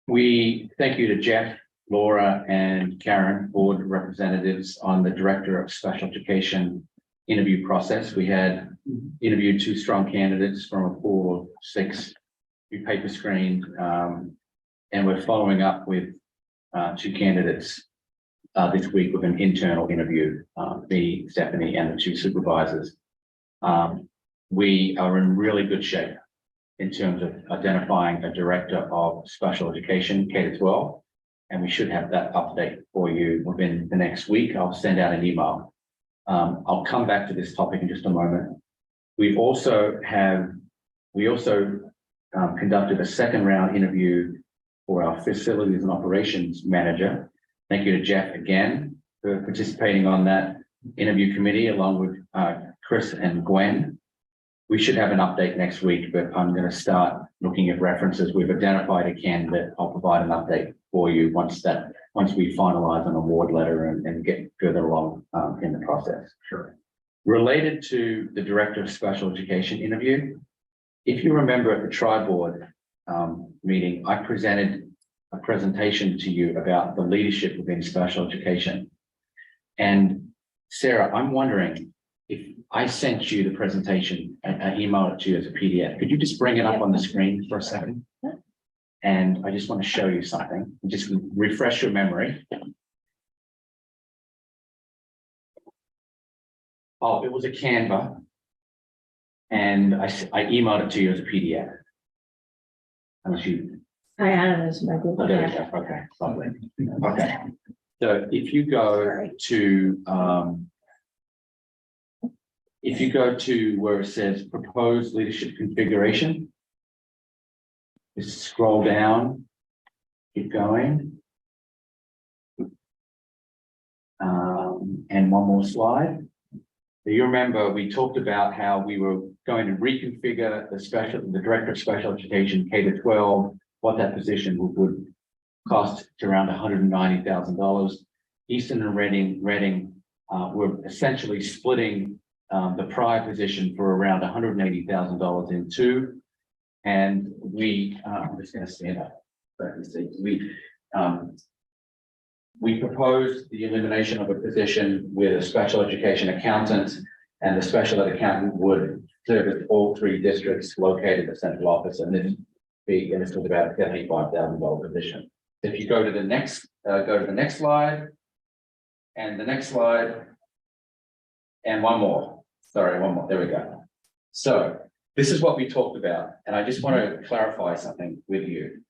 We thank you to Jeff, Laura, and Karen, board representatives, on the Director of Special Education interview process. We had interviewed 2 strong candidates from a pool of 6, we paper screened, and we're following up with 2 candidates this week with an internal interview, me, Stephanie, and the 2 supervisors. We are in really good shape in terms of identifying a director of special education, K-12, and we should have that update for you within the next week. I'll send out an email. I'll come back to this topic in just a moment. We also conducted a second round interview for our facilities and operations manager. Thank you to Jeff again for participating on that interview committee, along with Chris and Gwen. We should have an update next week, but I'm going to start looking at references. We've identified a candidate. I'll provide an update for you once we finalize an award letter and get further along in the process. Sure. Related to the Director of Special Education interview, if you remember at the tri-board meeting, I presented a presentation to you about the leadership within special education. And Sarah, I'm wondering if I sent you the presentation, I emailed it to you as a PDF. Could you just bring it up on the screen for a second? And I just want to show you something, just refresh your memory. Oh, it was a Canva. And I emailed it to you as a PDF. Unless you. I had it as my Google. Oh, there we go. Okay, lovely. Okay. So if you go to where it says proposed leadership configuration, just scroll down, keep going. And one more slide. You remember we talked about how we were going to reconfigure the Director of Special Education K-12, what that position would cost to around $190,000. Easton and Reading were essentially splitting the prior position for around $180,000 in 2. And I'm just going to stand up. We proposed the elimination of a position with a special education accountant, and the special ed accountant would service all 3 districts located in the central office, and this was about a $75,000 position. If you go to the next slide, and the next slide, and one more. Sorry, one more. There we go. So this is what we talked about, and I just want to clarify something with you.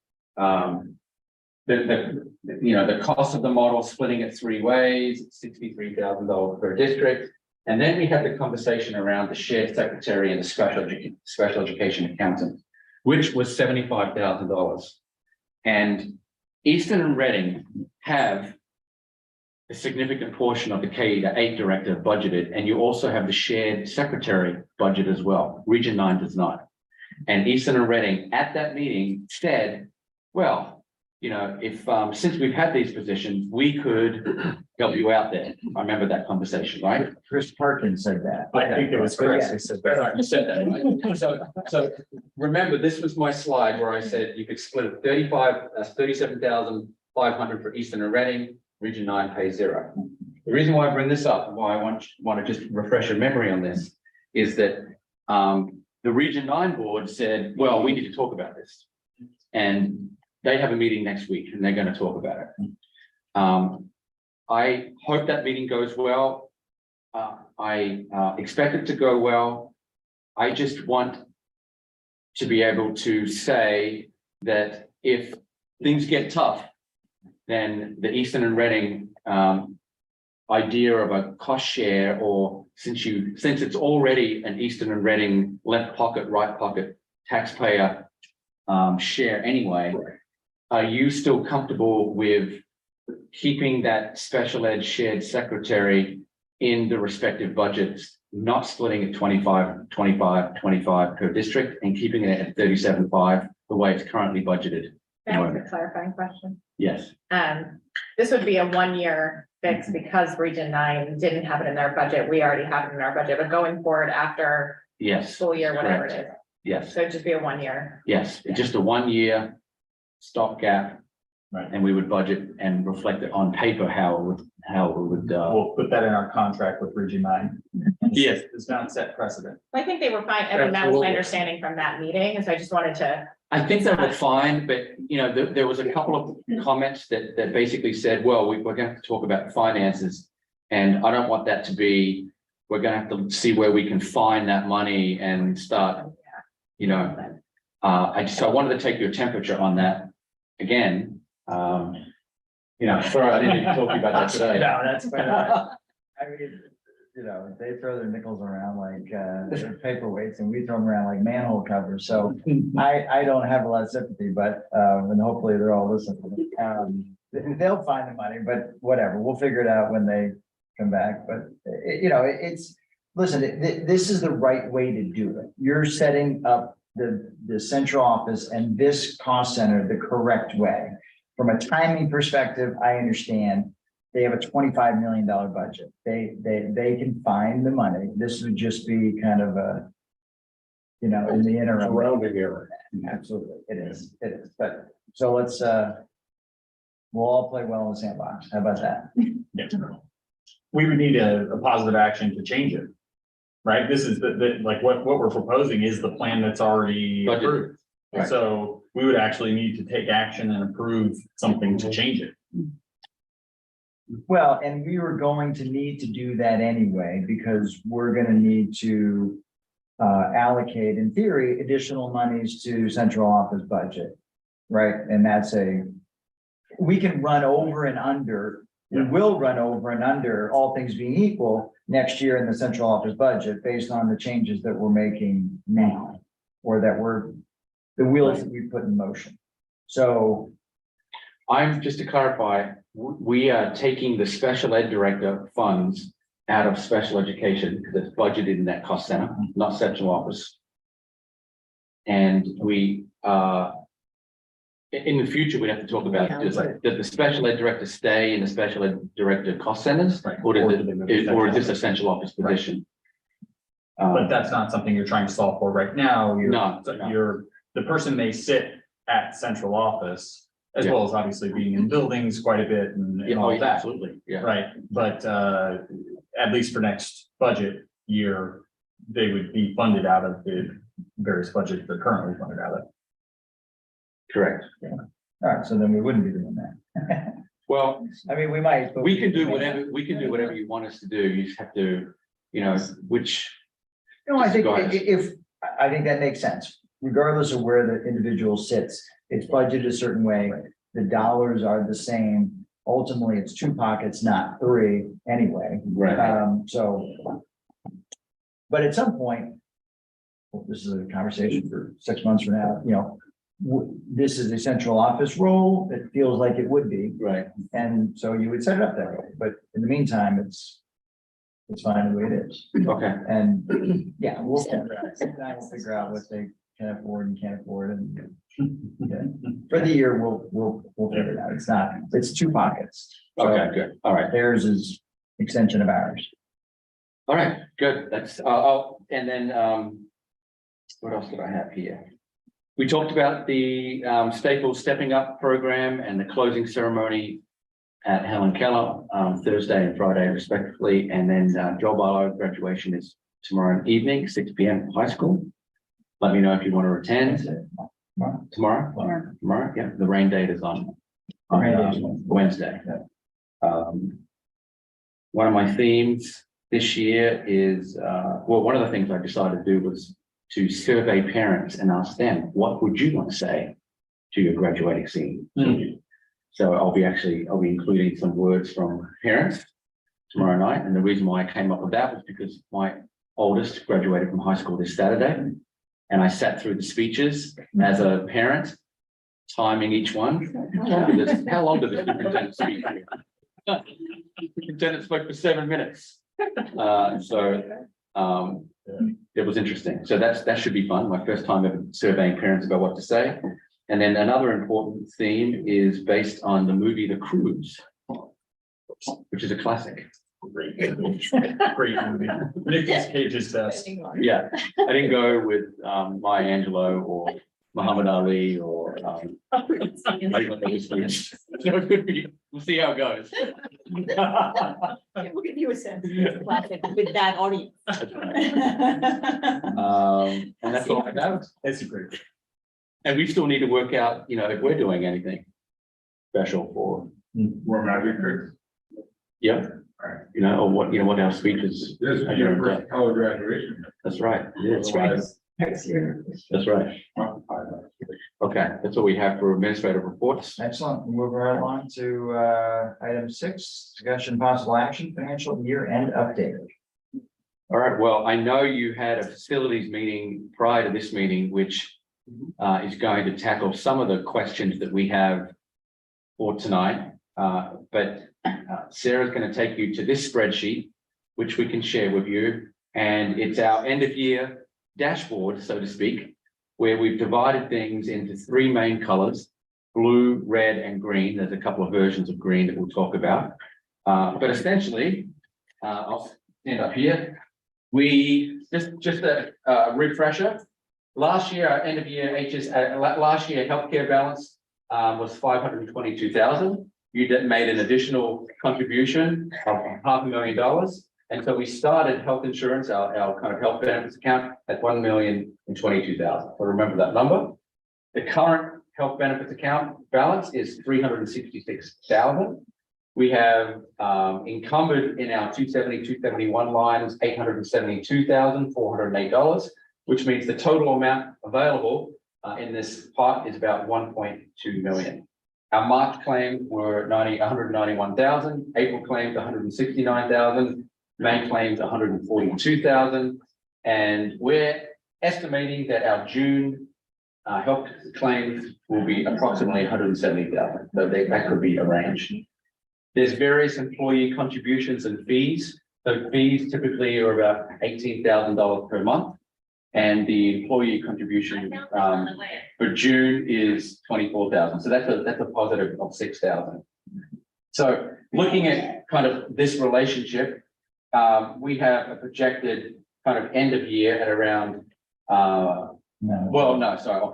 The cost of the model splitting it 3 ways, $63,000 per district. And then we had the conversation around the shared secretary and the special education accountant, which was $75,000. And Easton and Reading have a significant portion of the K-8 director budgeted, and you also have the shared secretary budget as well. Region 9 does not. And Easton and Reading at that meeting said, well, you know, if since we've had these positions, we could help you out there. I remember that conversation, right? Chris Parkin said that. I think it was Chris who said that. You said that, right? So remember, this was my slide where I said you could split it 37,500 for Easton and Reading, Region 9 pays 0. The reason why I bring this up, and why I want to just refresh your memory on this, is that the Region 9 board said, well, we need to talk about this. And they have a meeting next week and they're going to talk about it. I hope that meeting goes well. I expect it to go well. I just want to be able to say that if things get tough, then the Easton and Reading idea of a cost share, or since it's already an Easton and Reading left pocket, right pocket taxpayer share anyway, are you still comfortable with keeping that special ed shared secretary in the respective budgets, not splitting it 25, 25, 25 per district, and keeping it at 37.5 the way it's currently budgeted? That was a clarifying question. Yes. This would be a 1-year fix because Region 9 didn't have it in their budget. We already have it in our budget, but going forward after Yes. school year, whatever it is. Yes. So it'd just be a 1 year. Yes. Just a 1-year stopgap. Right. And we would budget and reflect it on paper how it would. We'll put that in our contract with Region 9. Yes. It's not set precedent. I think they were fine. I mean, that was Absolutely. my understanding from that meeting. And so I just wanted to, I think they were fine, but you know, there was a couple of comments that basically said, well, we're going to have to talk about finances. And I don't want that to be, we're going to have to see where we can find that money and start, you know, I wanted to take your temperature on that again. You know, sorry, I didn't even talk to you about that today. No, that's fine. I mean, you know, they throw their nickels around like paperweights and we throw them around like manhole covers. So I don't have a lot of sympathy, but and hopefully they're all listening. They'll find the money, but whatever, we'll figure it out when they come back. But you know, listen, this is the right way to do it. You're setting up the central office and this cost center the correct way. From a timing perspective, I understand they have a $25 million budget. They can find the money. This would just be kind of a, you know, in the interim. Rounding error. Absolutely, it is. But so let's we'll all play well in the sandbox. How about that? Yeah. We would need a positive action to change it. Right? This is like what we're proposing is the plan that's already Budget. approved. Right. So we would actually need to take action and approve something to change it. Well, and we were going to need to do that anyway, because we're going to need to allocate, in theory, additional monies to central office budget. Right? And that's we can run over and under, we will run over and under, all things being equal, next year in the central office budget based on the changes that we're making now, or that the wheels that we put in motion. So Just to clarify, we are taking the special ed director funds out of special education because it's budgeted in that cost center, not central office. And we, in the future, we'd have to talk about, does the special ed director stay in the special ed director cost centers? Right. Or is this a central office position? But that's not something you're trying to solve for right now. No. The person may sit at central office, as well as obviously being in buildings quite a bit and all that. Absolutely, yeah. Right, but at least for next budget year, they would be funded out of the various budgets they're currently funded out of. Correct. all right, so then we wouldn't be doing that. Well, I mean, we might. but we can do whatever you want us to do. You just have to, you know, which. No, I think Guys. I think that makes sense, regardless of where the individual sits. It's budgeted a certain way. The dollars are the same. Ultimately, it's 2 pockets, not 3 anyway. Right. But at some point, well, this is a conversation for 6 months from now, you know, this is a central office role, it feels like it would be, Right. and so you would set it up that way, but in the meantime, it's fine the way it is. Okay. And, yeah, we'll figure out what they can afford and can't afford, and yeah. For the year, we'll figure it out. It's two pockets. So Okay, good. All right. theirs is extension of ours. All right, good. That's, and then, what else did I have here? We talked about the Staples Stepping Up program and the closing ceremony at Helen Keller, Thursday and Friday respectively. And then Joel Barlow graduation is tomorrow evening, 6 p.m. high school. Let me know if you want to attend tomorrow. Tomorrow, yeah. The rain date is on Wednesday. One of my themes this year is, well, one of the things I decided to do was to survey parents and ask them, what would you want to say to your graduating senior? So I'll be including some words from parents tomorrow night. And the reason why I came up with that was because my oldest graduated from high school this Saturday. And I sat through the speeches as a parent, timing each one. How long did the superintendent speak? The superintendent spoke for 7 minutes. It was interesting. So that should be fun. My first time ever surveying parents about what to say. And then another important theme is based on the movie The Cruise, which is a classic. Great movie. Nicolas Cage's best. Yeah, I didn't go with Maya Angelou or Muhammad Ali or I don't know this one. So it could be, we'll see how it goes. We'll give you a sense. It's classic with that audience. And that's all I have. That's great. And we still need to work out, if we're doing anything special for. More magic tricks. Yeah. Or what our speeches. This is your first college graduation. That's right. That's right. That's right. Okay, that's all we have for administrative reports. Excellent. Move right along to item 6, discussion possible action, financial year end update. All right, well, I know you had a facilities meeting prior to this meeting, which is going to tackle some of the questions that we have for tonight. But Sarah's going to take you to this spreadsheet, which we can share with you. And it's our end of year dashboard, so to speak, where we've divided things into 3 main colors: blue, red, and green. There's a couple of versions of green that we'll talk about. But essentially, I'll stand up here. We just a refresher. Last year, our end of year last year healthcare balance was 522,000. You made an additional contribution of $500,000. And so we started health insurance, our kind of health benefits account at 1,022,000. So remember that number. The current health benefits account balance is 366,000. We have encumbered in our 270, 271 lines, $872,408, which means the total amount available in this pot is about 1.2 million. Our March claims were 191,000, April claims 169,000, May claims 142,000, and we're estimating that our June health claims will be approximately 170,000. So that could be arranged. There's various employee contributions and fees. So fees typically are about $18,000 per month. And the employee contribution for June is 24,000. So that's a positive of 6,000. So looking at kind of this relationship, we have a projected kind of end of year at around, I'll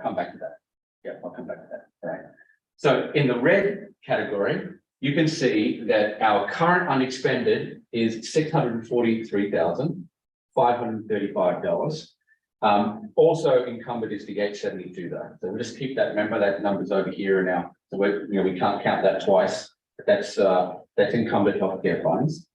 come back to that. Yeah, I'll come back to that. All right. So in the red category, you can see that our current unexpended is $643,535. Also encumbered is the 872 though. So we'll just keep that, remember that number's over here now. So we can't count that twice. That's encumbered healthcare funds.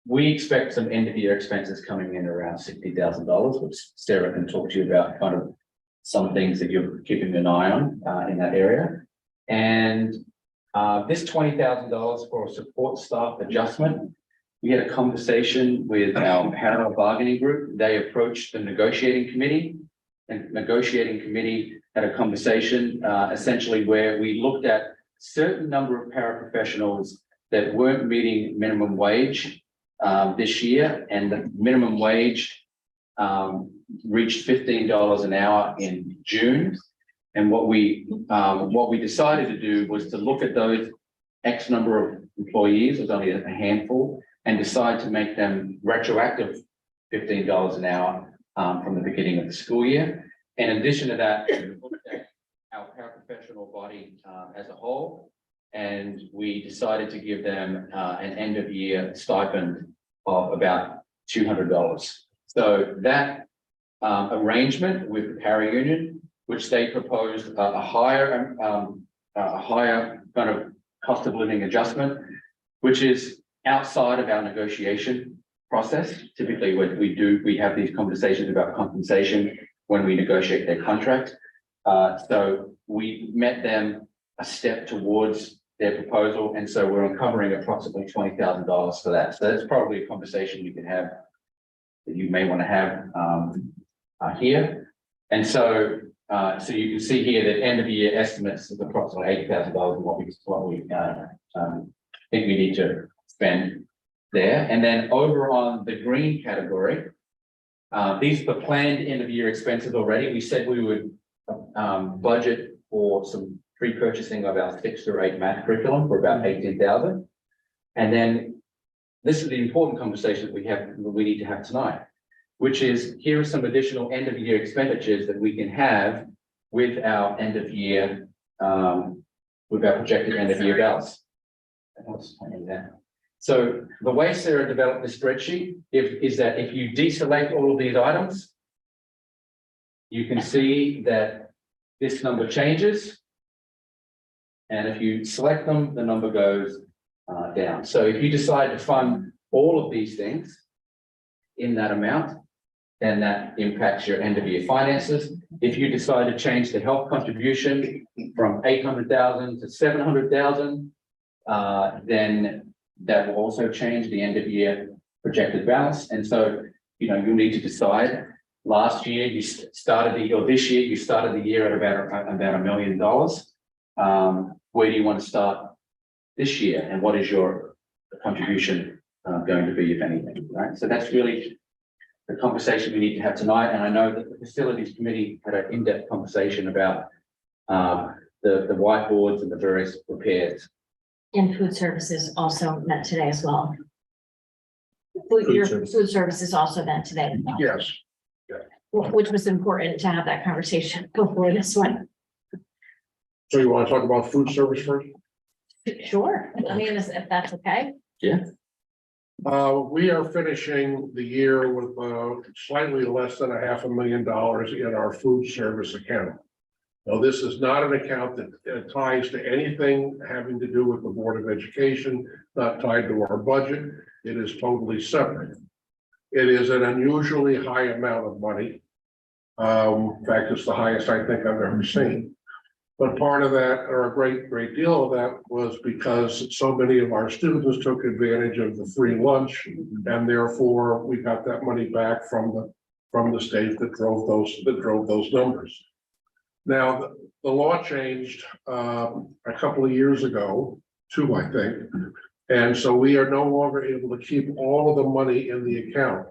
We expect some end of year expenses coming in around $60,000, which Sarah can talk to you about kind of some things that you're keeping an eye on in that area. And this $20,000 for a support staff adjustment. We had a conversation with our parallel bargaining group. They approached the negotiating committee, and negotiating committee had a conversation, essentially where we looked at certain number of paraprofessionals that weren't meeting minimum wage this year, and the minimum wage reached $15 an hour in June. And what we decided to do was to look at those X number of employees, there's only a handful, and decide to make them retroactive $15 an hour from the beginning of the school year. In addition to that, we looked at our paraprofessional body as a whole, and we decided to give them an end of year stipend of about $200. So that arrangement with the para union, which they proposed a higher kind of cost of living adjustment, which is outside of our negotiation process. Typically, what we have these conversations about compensation when we negotiate their contract. So we met them a step towards their proposal, and so we're uncovering approximately $20,000 for that. So that's probably a conversation you can have that you may want to have here. And so you can see here that end of year estimates is approximately $80,000 what we think we need to spend there. And then over on the green category, these are the planned end of year expenses already. We said we would budget for some pre-purchasing of our 6 through 8 math curriculum for about $18,000. And then this is the important conversation that we need to have tonight, which is here are some additional end of year expenditures that we can have with our end of year, with our projected end of year balance. So the way Sarah developed the spreadsheet is that if you deselect all of these items, you can see that this number changes. And if you select them, the number goes down. So if you decide to fund all of these things in that amount, then that impacts your end of year finances. If you decide to change the health contribution from 800,000 to 700,000, then that will also change the end of year projected balance. And so, you'll need to decide. Last year, you started this year, you started the year at about $1 million. Where do you want to start this year? And what is your contribution going to be, if anything, right? So that's really the conversation we need to have tonight. And I know that the facilities committee had an in-depth conversation about the whiteboards and the various repairs. And food services also met today as well. Your food services also met today. Yes. Which was important to have that conversation before this one. So you want to talk about food service first? Sure, I mean, if that's okay. Yeah. We are finishing the year with slightly less than $500,000 in our food service account. Now, this is not an account that ties to anything having to do with the Board of Education, not tied to our budget. It is totally separate. It is an unusually high amount of money. In fact, it's the highest I think I've ever seen. But part of that, or a great deal of that, was because so many of our students took advantage of the free lunch, and therefore we got that money back from the state that drove those numbers. Now, the law changed a couple of years ago, 2, I think, and so we are no longer able to keep all of the money in the account.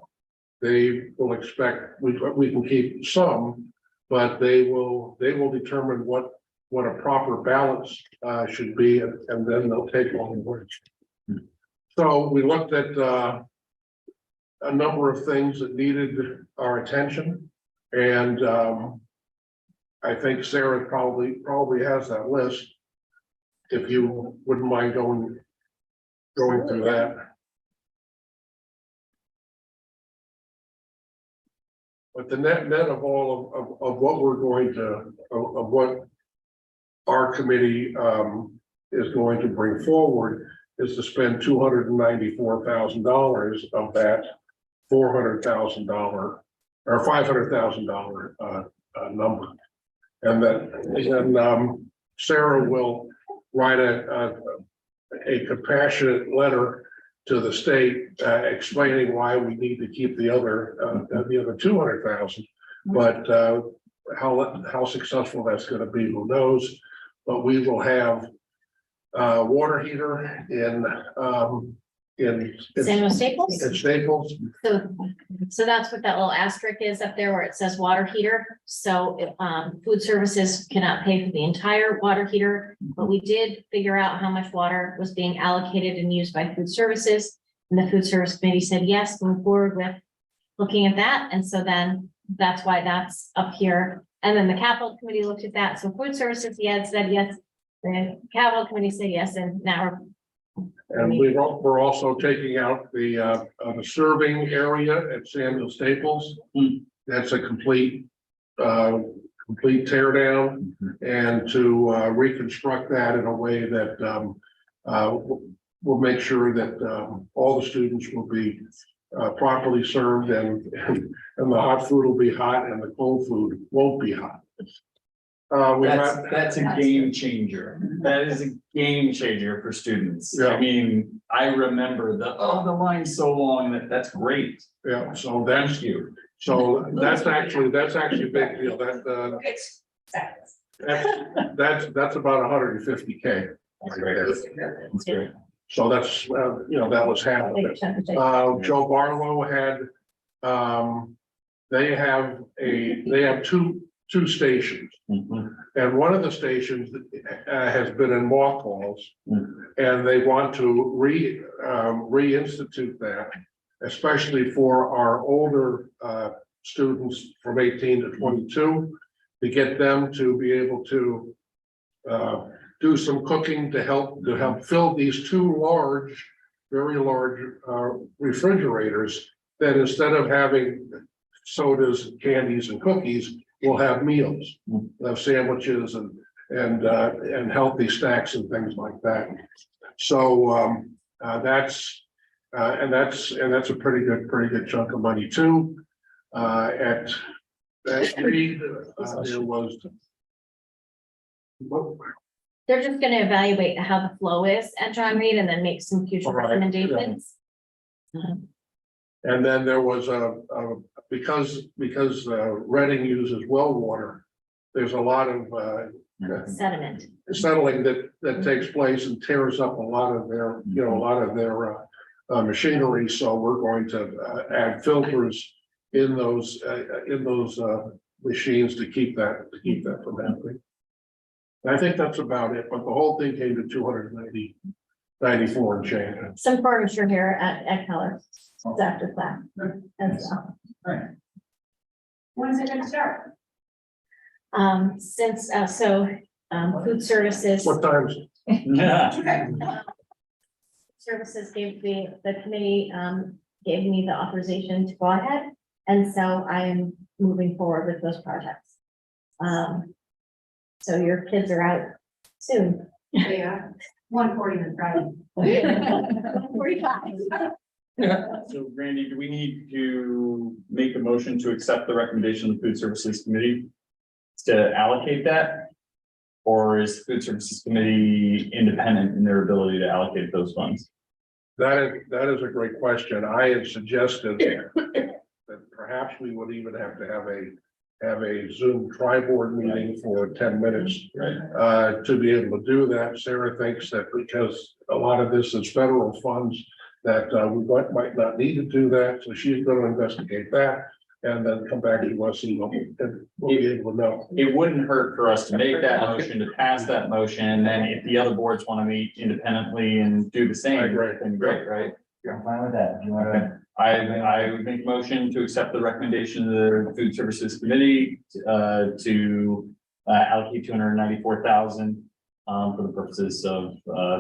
They will expect we can keep some, but they will determine what a proper balance should be, and then they'll take all the work. So we looked at a number of things that needed our attention, and I think Sarah probably has that list. If you wouldn't mind going through that. But the net of all of what we're going to, of what our committee is going to bring forward is to spend $294,000 of that $400,000 or $500,000 number. And Sarah will write a compassionate letter to the state explaining why we need to keep the other 200,000. But how successful that's gonna be, who knows? But we will have water heater in Samuel Staples? in Staples. So that's what that little asterisk is up there where it says water heater. So food services cannot pay for the entire water heater, but we did figure out how much water was being allocated and used by food services. And the food service committee said, yes, move forward with looking at that. And so then that's why that's up here. And then the capital committee looked at that. So food services, said yes. The capital committee said yes, and now And we're also taking out the serving area at Samuel Staples. That's a complete tear down, and to reconstruct that in a way that will make sure that all the students will be properly served, and the hot food will be hot and the cold food won't be hot. That's a game changer. That is a game changer for students. Yeah. I mean, I remember the line's so long that's great. Yeah, so Thank you. that's actually big deal. That's about 150K. That's great. So that's, that was half of it. Joe Barlow had, they have two stations. And one of the stations has been in mothballs, and they want to reinstitute that, especially for our older students from 18 to 22, to get them to be able to do some cooking to help fill these two very large refrigerators, that instead of having sodas, candies, and cookies, we'll have meals, we'll have sandwiches and healthy snacks and things like that. So that's a pretty good chunk of money too. At Reed, there was. they're just gonna evaluate how the flow is at John Reed and then make some future Right, recommendations. And then there was because Reading uses well water, there's a lot of Sediment. settling that takes place and tears up a lot of their, machinery. So we're going to add filters in those machines to keep that from happening. And I think that's about it, but the whole thing came to 294 and change. Some furniture here at Keller. It's after class. As well. When's it gonna start? Since, food services. What times? Yeah. Services gave the committee, gave me the authorization to go ahead. And so I am moving forward with those projects. So your kids are out soon. Yeah, 1:40 on Friday. 45. So Randy, do we need to make a motion to accept the recommendation of the Food Services Committee to allocate that? Or is the Food Services Committee independent in their ability to allocate those funds? That is a great question. I had suggested that perhaps we would even have to have a Zoom tri-board meeting for 10 minutes to be able to do that. Sarah thinks that because a lot of this is federal funds, that we might not need to do that. So she's going to investigate that and then come back to us and we'll be able to know. It wouldn't hurt for us to make that motion, to pass that motion, and then if the other boards want to meet independently and do the same, I agree. then great, right? I'm fine with that. If you want to, I would make a motion to accept the recommendation of the Food Services Committee to allocate 294,000 for the purposes of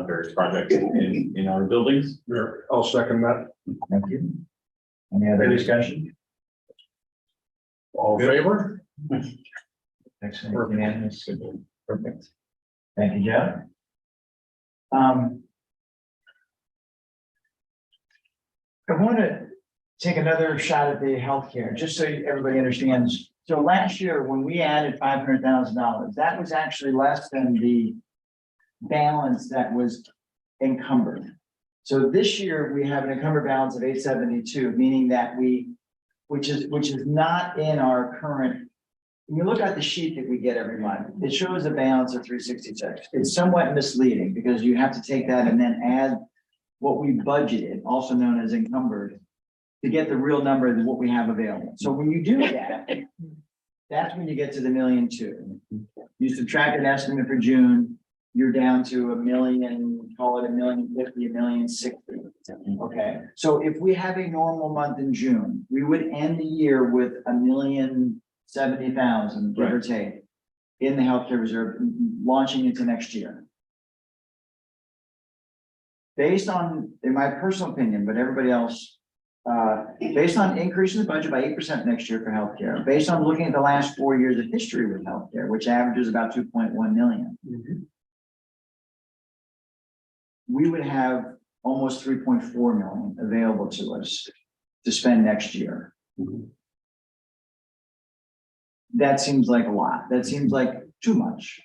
various projects in our buildings. Sure. I'll second that. thank you. Any other discussion? All in favor? Excellent, unanimous. Perfect. Thank you, Jeff. I want to take another shot at the healthcare, just so everybody understands. So last year, when we added $500,000, that was actually less than the balance that was encumbered. So this year, we have an encumbered balance of 872, meaning that which is not in our current, when you look at the sheet that we get every month, it shows a balance of 366. It's somewhat misleading because you have to take that and then add what we budgeted, also known as encumbered, to get the real number of what we have available. So when you do that, that's when you get to the 1,000,002. You subtract an estimate for June, you're down to 1,000,000, call it 1,050,000, 1,060,000. Okay, so if we have a normal month in June, we would end the year with 1,070,000, give or take, in the healthcare reserve, launching into next year. Based on, in my personal opinion, but everybody else, based on increasing the budget by 8% next year for healthcare, based on looking at the last 4 years of history with healthcare, which averages about 2.1 million. We would have almost 3.4 million available to us to spend next year. That seems like a lot. That seems like too much.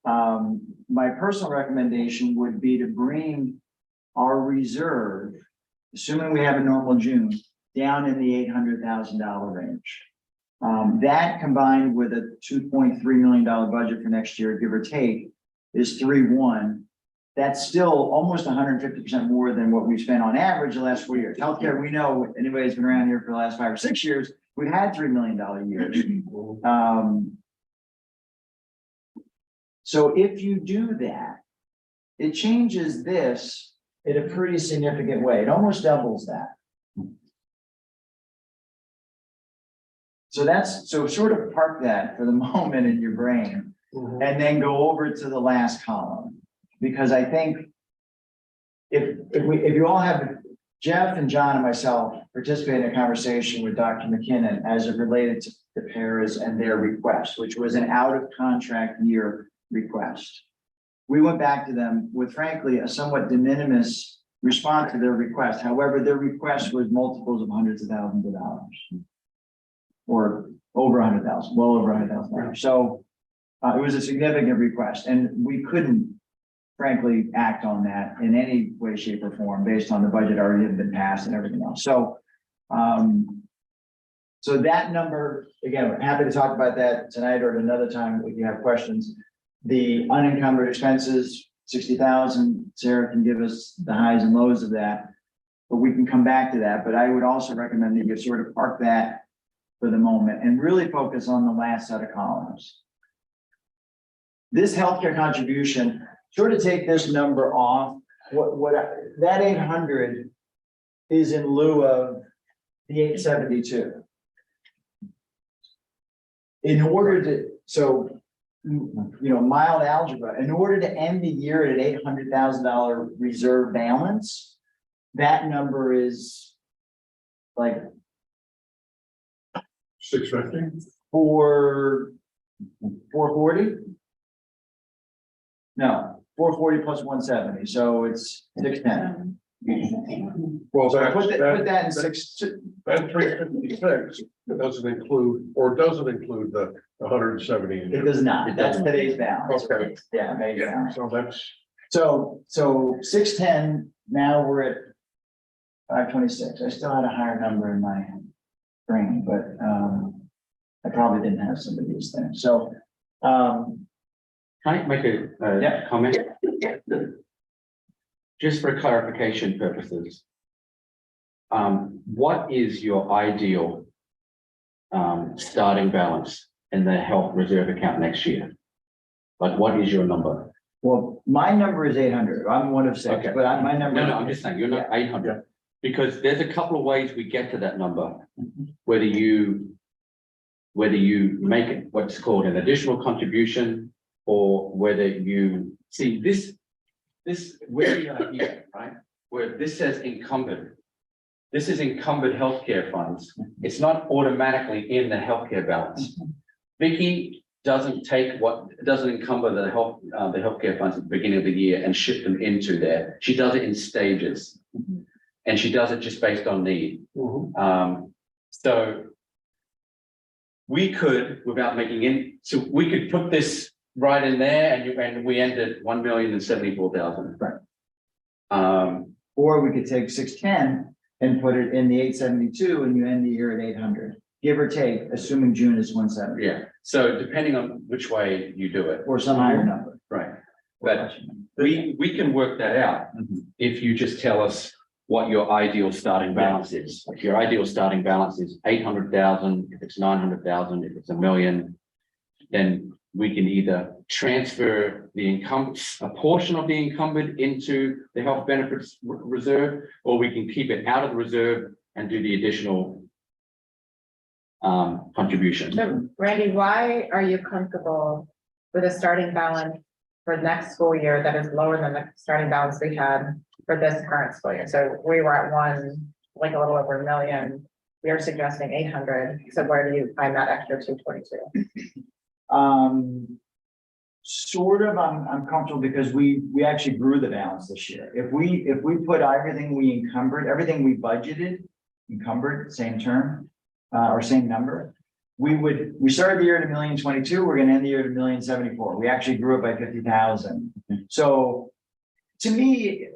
My personal recommendation would be to bring our reserve, assuming we have a normal June, down in the $800,000 range. That combined with a $2.3 million budget for next year, give or take, is 3.1. That's still almost 150% more than what we've spent on average the last 4 years. Healthcare, we know, anybody who's been around here for the last 5 or 6 years, we've had $3 million years. So if you do that, it changes this in a pretty significant way. It almost doubles that. So sort of park that for the moment in your brain and then go over to the last column. Because I think if you all have, Jeff and John and myself participated in a conversation with Dr. McKinnon as it related to the paras and their request, which was an out of contract year request. We went back to them with, frankly, a somewhat de minimis response to their request. However, their request was multiples of hundreds of thousands of dollars, or over 100,000, well over $100,000. So it was a significant request, and we couldn't, frankly, act on that in any way, shape, or form based on the budget already had been passed and everything else. So, so that number, again, we're happy to talk about that tonight or at another time if you have questions. The unencumbered expenses, 60,000. Sarah can give us the highs and lows of that, but we can come back to that. But I would also recommend that you sort of park that for the moment and really focus on the last set of columns. This healthcare contribution, sort of take this number off. That 800 is in lieu of the 872. In order to, so, mild algebra, in order to end the year at an $800,000 reserve balance, that number is like 650. 440. No, 440 plus 170, so it's 610. Well, So that, put that in that 356 doesn't include the 170. It does not. That's today's balance. Okay. Yeah, May balance. So that's, So 610, now we're at 526. I still had a higher number in my brain, but I probably didn't have some of these things. So Can I make a Yeah. comment? Just for clarification purposes. What is your ideal starting balance in the health reserve account next year? Like, what is your number? well, my number is 800. I'm one of 6, Okay. but my number. No, I'm just saying, you're not 800. Because there's a couple of ways we get to that number. Whether you make it what's called an additional contribution, or whether you see this where you are here, right? Where this says encumbered. This is encumbered healthcare funds. It's not automatically in the healthcare balance. Vicky doesn't encumber the healthcare funds at the beginning of the year and ship them into there. She does it in stages. And she does it just based on need. So we could, without so we could put this right in there and we end at 1,074,000. Right. Or we could take 610 and put it in the 872 and you end the year at 800. give or take, assuming June is 170 Yeah, so depending on which way you do it, or some higher number. right? But we can work that out if you just tell us what your ideal starting balance is. If your ideal starting balance is 800,000, if it's 900,000, if it's 1 million, then we can either transfer the income, a portion of the encumbered into the health benefits reserve, or we can keep it out of the reserve and do the additional contribution. So Randy, why are you comfortable with a starting balance for next school year that is lower than the starting balance we had for this current school year? So we were at like a little over 1 million. We are suggesting 800. So where do you find that extra 222? Sort of, I'm comfortable because we actually grew the balance this year. If we put everything we encumbered, everything we budgeted, encumbered, same term, or same number, we started the year at 1,022,000. We're gonna end the year at 1,074,000. We actually grew it by 50,000. So to me,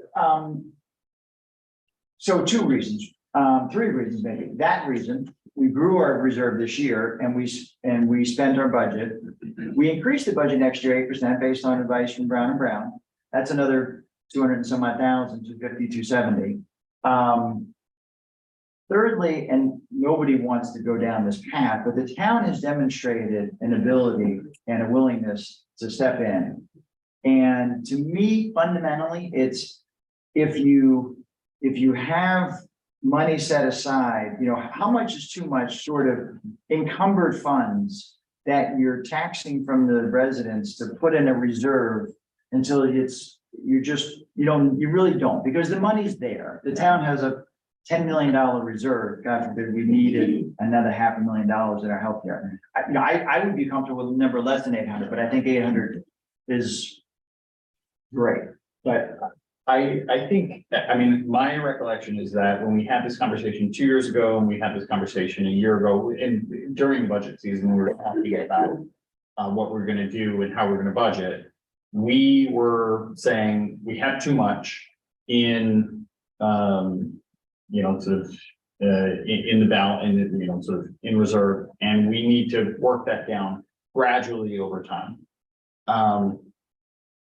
so two reasons, three reasons maybe. That reason, we grew our reserve this year and we spent our budget. We increased the budget next year 8% based on advice from Brown and Brown. That's another 200 and some odd thousand, 250, 270. Thirdly, and nobody wants to go down this path, but the town has demonstrated an ability and a willingness to step in. And to me, fundamentally, it's if you have money set aside, you know, how much is too much sort of encumbered funds that you're taxing from the residents to put in a reserve until you really don't, because the money's there. The town has a $10 million reserve. God forbid we needed another $500,000 in our healthcare. I would be comfortable with a number less than 800, but I think 800 is great. But I think, I mean, my recollection is that when we had this conversation 2 years ago, and we had this conversation a year ago, and during budget season, we were talking about what we're gonna do and how we're gonna budget. We were saying we have too much in, sort of in the balance, and sort of in reserve, and we need to work that down gradually over time.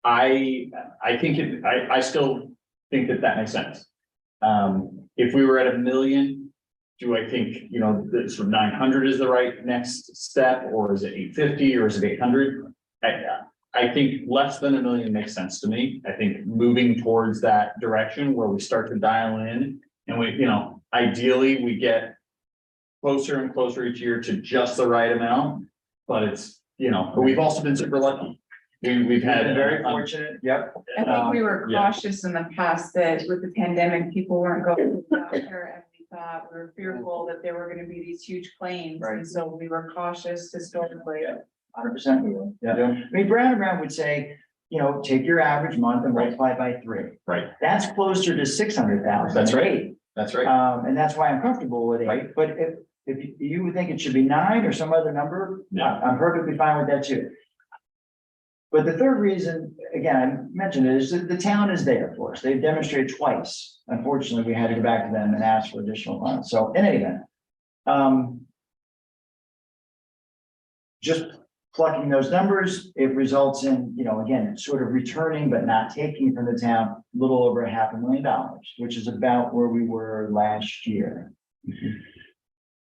I still think that makes sense. If we were at 1 million, do I think, that sort of 900 is the right next step, or is it 850, or is it 800? I think less than 1 million makes sense to me. I think moving towards that direction where we start to dial in, and we, ideally we get closer and closer each year to just the right amount, but it's, but we've also been super lucky. We've had very fortunate. Yep. I think we were cautious in the past that with the pandemic, people weren't going to the doctor, and we thought we were fearful that there were going to be these huge claims. Right. And so we were cautious historically. 100% we will. Yeah. I mean, Brown and Brown would say, take your average month and multiply by 3. Right. That's closer to 600,000. That's right. 8. That's right. And that's why I'm comfortable with 8. Right. But if you would think it should be 9 or some other number, I'm perfectly fine with that too. But the third reason, again, I mentioned it, is that the town is there for us. They've demonstrated twice. Unfortunately, we had to go back to them and ask for additional funds. So in any event, just plucking those numbers, it results in, again, sort of returning but not taking from the town a little over $500,000, which is about where we were last year.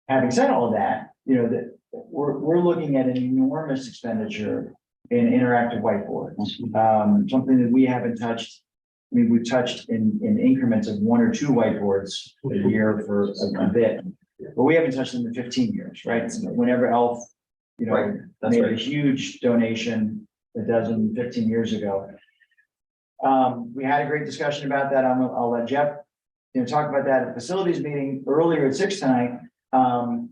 Having said all of that, that we're looking at an enormous expenditure in interactive whiteboards, something that we haven't touched. I mean, we've touched in increments of 1 or 2 whiteboards a year for a bit, but we haven't touched them in 15 years, right? So whenever ELF, Right. That's made right. a huge donation 15 years ago. We had a great discussion about that. I'll let Jeff, talk about that at the facilities meeting earlier at 6 tonight. Some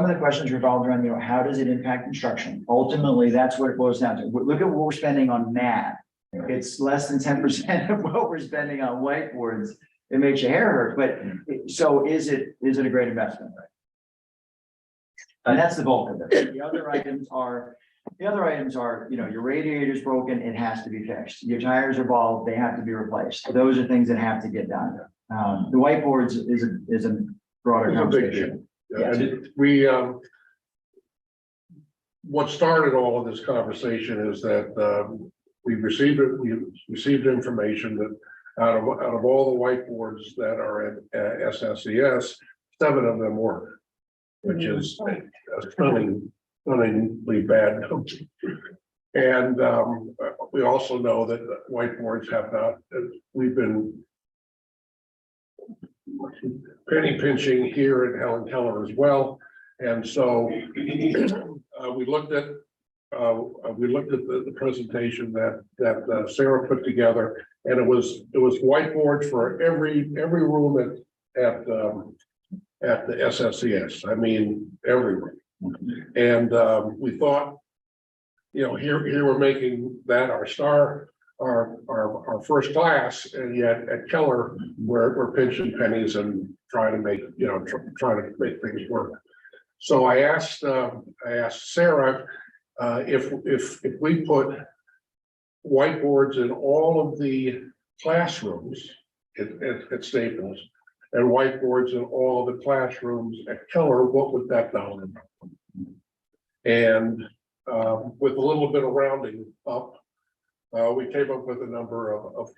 of the questions revolved around, how does it impact instruction? Ultimately, that's what it boils down to. Look at what we're spending on math. It's less than 10% of what we're spending on whiteboards. It makes your hair hurt, but so is it a great investment? And that's the bulk of it. The other items are, your radiator's broken, it has to be fixed. Your tires are bald, they have to be replaced. Those are things that have to get done. The whiteboards is a broader It's a big conversation. And we, what started all of this conversation is that, we received information that out of all the whiteboards that are at SSES, 7 of them work, which is a stunningly bad number. And we also know that whiteboards have not, we've been penny pinching here at Helen Keller as well. And so we looked at the presentation that Sarah put together, and it was whiteboards for every room at the SSES. I mean, everywhere. And we thought, you know, here we're making that our star, our first class, and yet at Keller, we're pinching pennies and trying to make, you know, trying to make things work. So I asked Sarah if we put whiteboards in all of the classrooms at Staples and whiteboards in all of the classrooms at Keller, what would that dollar amount? And with a little bit of rounding up, we came up with a number of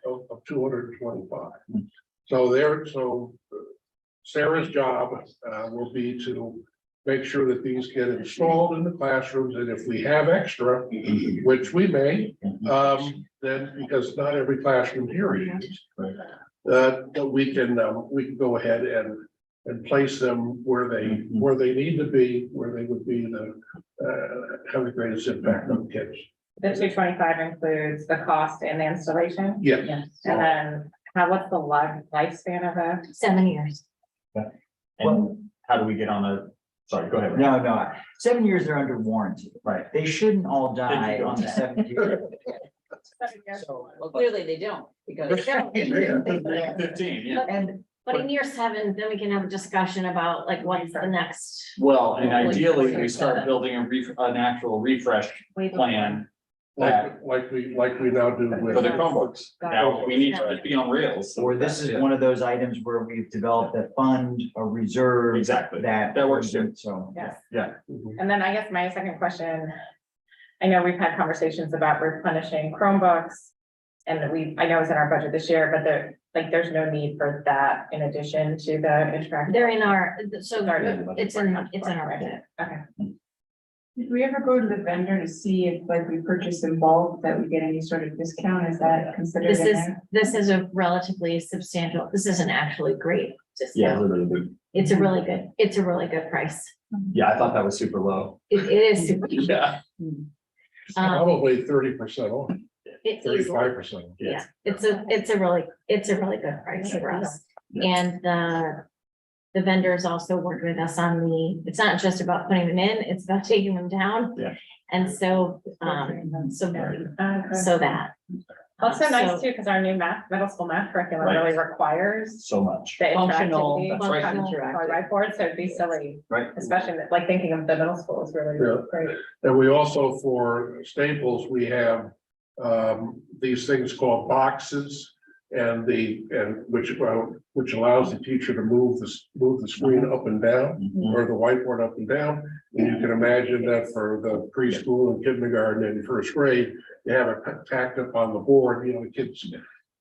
225. So Sarah's job will be to make sure that these get installed in the classrooms, and if we have extra, which we may, then because not every classroom here is, that we can go ahead and place them where they need to be, where they would be have the greatest impact on kids. The 225 includes the cost and the installation, Yeah. and then what's the lifespan of a? 7 years. And how do we get on a, sorry, go ahead. No, 7 years they're under warranty. Right. They shouldn't all die on the 7th year. 7 years. Well, clearly they don't, because. 15, yeah. And But in year 7, then we can have a discussion about like what's the next. Well, and ideally, we start building an actual refresh plan Like we now do for the with. Chromebooks. Now, we need to be on rails. or this is one of those items where we've developed a fund, a reserve. Exactly. That works too. So. Yes. Mhm. And then I guess my second question, I know we've had conversations about replenishing Chromebooks. And I know it's in our budget this year, but there's no need for that in addition to the interactive. They're in our, so Sorry. it's in our budget. Okay. Did we ever go to the vendor to see if like we purchase in bulk, that we get any sort of discount? Is that considered in there? This is a relatively substantial, this isn't actually great Yeah, discount. It's a really good price. yeah, I thought that was super low. It is super. Yeah. Probably 30% off, It's easily, 35%. yeah, it's a really good price for us. And the vendors also worked with us on it's not just about putting them in, it's about taking them down. Yeah. And so that. Also nice So- too, because our new middle school math curriculum Right. really requires So much. the Functional, interactivity. that's right. Functional whiteboard, so it'd be silly, Right. especially like thinking of the middle school is really Yeah. great. And we also, for Staples, we have these things called boxes. And which allows the teacher to move the screen up and down, or the whiteboard up and down. And you can imagine that for the preschool and kindergarten and first grade, you have it tacked up on the board, you know, the kids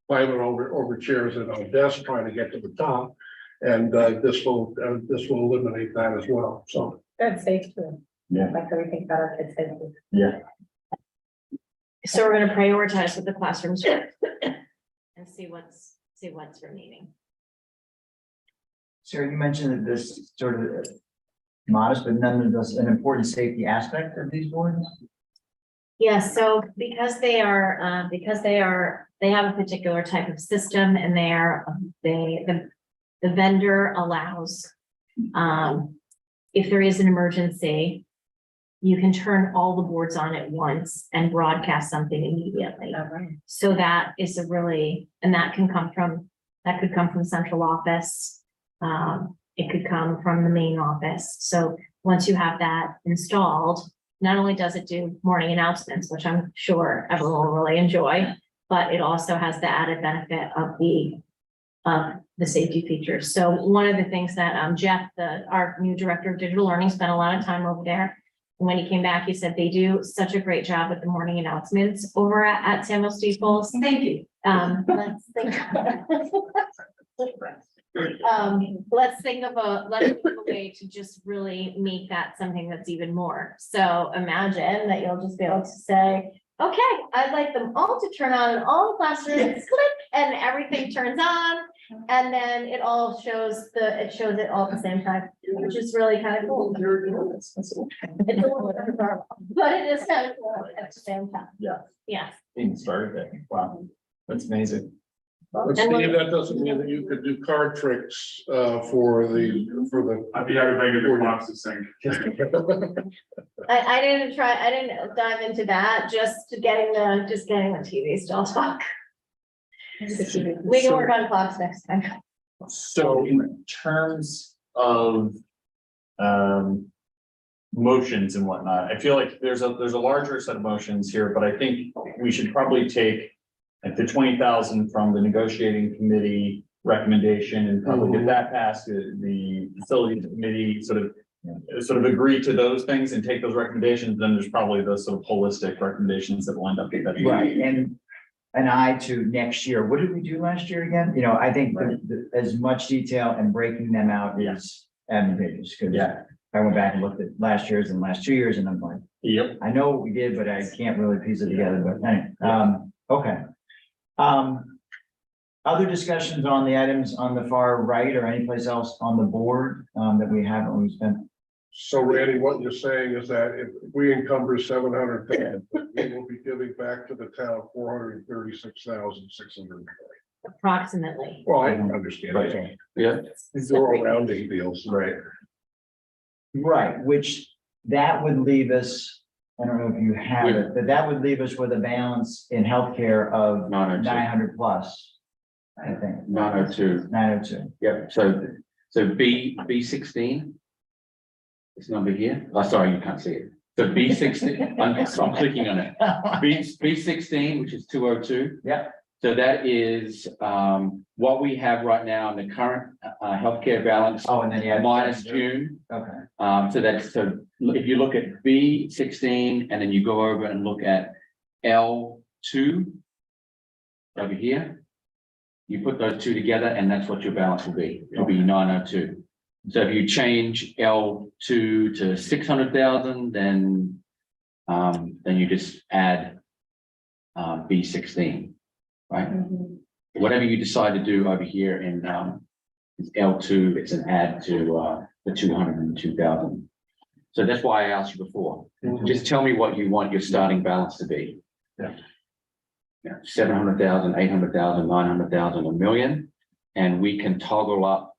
climbing over chairs and on desks trying to get to the top. And this will eliminate that as well, so. Good, safe too. Yeah. Like how we think about our kids' safety. Yeah. So we're gonna prioritize with the classrooms and see what's remaining. Sarah, you mentioned that this sort of modest, but nonetheless an important safety aspect of these boards. Yes, so because they have a particular type of system and the vendor allows, if there is an emergency, you can turn all the boards on at once and broadcast something immediately. So that is that could come from central office. It could come from the main office. So once you have that installed, not only does it do morning announcements, which I'm sure everyone will really enjoy, but it also has the added benefit of the safety features. So one of the things that Jeff, our new director of digital learning, spent a lot of time over there. And when he came back, he said they do such a great job with the morning announcements over at Samuel Steeples. Thank you. Let's think. Let's think of a way to just really make that something that's even more. So imagine that you'll just be able to say, okay, I'd like them all to turn on in all the classrooms, click, and everything turns on. And then it all shows it it all at the same time, which is really kind of cool. It's a little bit adorable, but it is kind of cool at the same time. Yeah. Yeah. Being started there. Wow, that's amazing. But Steve, that doesn't mean that you could do card tricks, for the. I'd be happy to do box to sing. I didn't dive into that, just getting the TV still talk. We can work on clocks next time. So in terms of motions and whatnot, I feel like there's a larger set of motions here, but I think we should probably take like the 20,000 from the negotiating committee recommendation and probably get that passed. The facilities committee sort of agree to those things and take those recommendations. Then there's probably those sort of holistic recommendations that will end up being that. Right, and an eye to next year. What did we do last year again? You know, I think as much detail and breaking them out is advantageous, because I went back and looked at last year's and last 2 years, and I'm like, Yep. I know what we did, but I can't really piece it together, but anyway, okay. Other discussions on the items on the far right or anyplace else on the board, that we haven't spent? So Randy, what you're saying is that if we encumber 700,000, we will be giving back to the town 436,600. Approximately. Well, I understand. Right. Yeah. These are all rounding deals. Right. Right, which that would leave us, I don't know if you have it, but that would leave us with a balance in healthcare of 900 plus, I think. 902. 902. Yep, so B16. This number here, oh, sorry, you can't see it. So B16, I'm clicking on it. B16, which is 202. Yeah. So that is what we have right now in the current healthcare balance. Oh, and then you have minus June. Okay. So if you look at B16 and then you go over and look at L2 over here, you put those two together and that's what your balance will be. It'll be 902. So if you change L2 to 600,000, then you just add B16, right? Whatever you decide to do over here in L2, it's an add to the 202,000. So that's why I asked you before. Just tell me what you want your starting balance to be. Yeah. 700,000, 800,000, 900,000, $1 million, and we can toggle up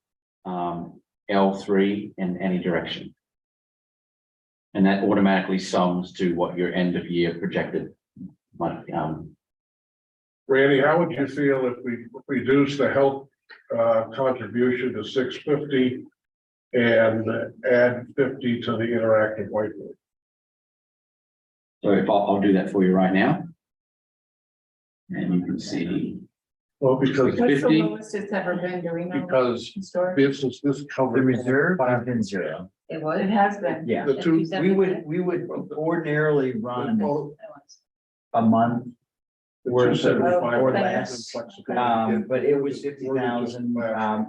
L3 in any direction. And that automatically sums to what your end of year projected might. Randy, how would you feel if we reduce the health contribution to 650 and add 50 to the interactive whiteboard? So if I'll do that for you right now. And you can see. Well, because What's the lowest it's ever been, do we know? Because Historically? this The covered. reserve has been zero. It has been. Yeah. The two. We would ordinarily run a month The worth of 275 or Okay. less. flexibility. But it was 50,000,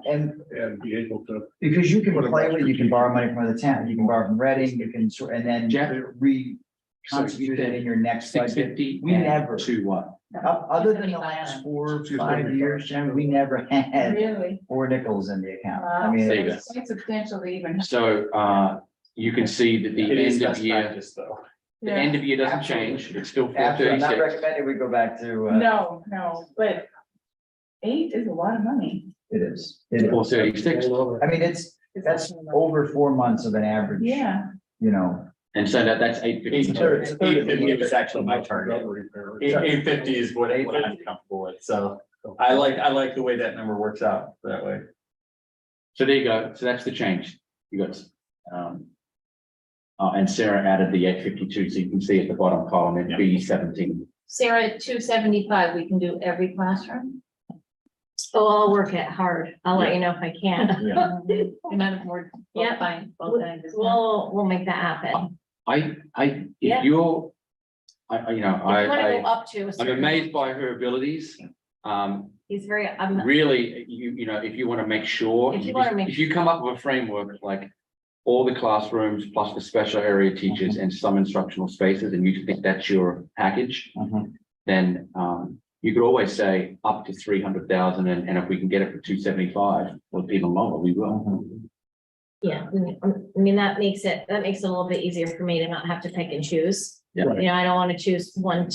And be able to. because you can play with, you can borrow money from the town, you can borrow from Reading, you can, and then Jeff? recontribute it in your next budget. 650. We never, To what? other than the last 4 or 5 years, Jen, we never had Really? 4 nickels in the account. I Wow. mean, There you it's Quite substantial to even. So you can see that the It is end of best year, practice, though. the end of year doesn't change. It's still after, I'm not 436. recommending we go back to, No, but 8 is a lot of money. it is. It is. 436. I mean, that's over 4 months of an average. Yeah. You know, And so that's 850. 850 was actually my target. 850 is what I'm comfortable with, so I like the way that number works out that way. So there you go. So that's the change. You got, and Sarah added the 852, so you can see at the bottom column in Yeah. B17. Sarah, 275, we can do every classroom. So I'll work it hard. I'll let you know if I can. Yeah. Amount of more. Yeah. Fine. We'll make that happen. If Yeah. you're, you know, If you wanna go I, up to a I'm certain. amazed by her abilities. He's very, Really, you know, if you want to make sure, If you wanna make- if you come up with a framework like all the classrooms plus the special area teachers and some instructional spaces, and you think that's your package, then you could always say up to 300,000, and if we can get it for 275 or even lower, we will. yeah, I mean, that makes it a little bit easier for me to not have to pick and choose. Yeah. You know, I don't want to choose one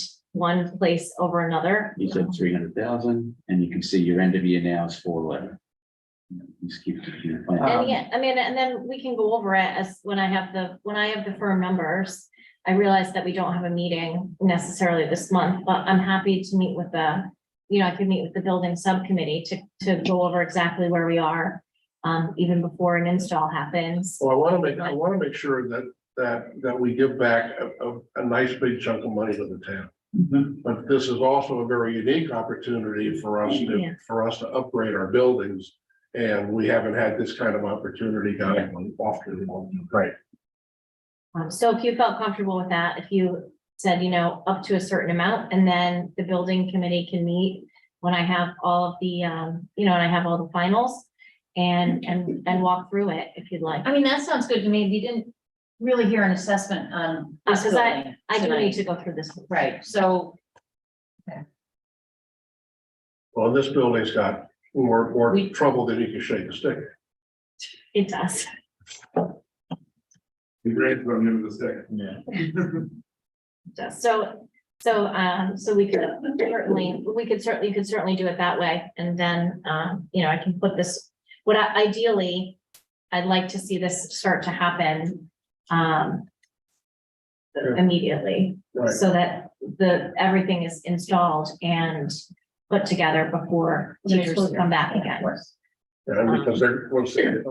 place over another. You said 300,000, and you can see your end of year now is 411. Just keep. And yeah, I mean, and then we can go over it as when I have the firm numbers. I realize that we don't have a meeting necessarily this month, but I'm happy to meet with I could meet with the building subcommittee to go over exactly where we are. Even before an install happens. Well, I want to make sure that we give back a nice big chunk of money to the town. But this is also a very unique opportunity for us Yeah. to upgrade our buildings. And we haven't had this kind of opportunity gotten often. Right. So if you felt comfortable with that, if you said, up to a certain amount, and then the building committee can meet when I have all of the, and I have all the finals and walk through it if you'd like. I mean, that sounds good to me. We didn't really hear an assessment on. this Because building I do tonight. need to go through this. Right, so Well, this building's got more trouble than you can shake a stick. It does. Be great to remember the stick. Yeah. It does. So we could certainly do it that way. And then, I can put this, ideally, I'd like to see this start to happen, immediately. Right. So that everything is installed and put together before teachers come back again. And because once they start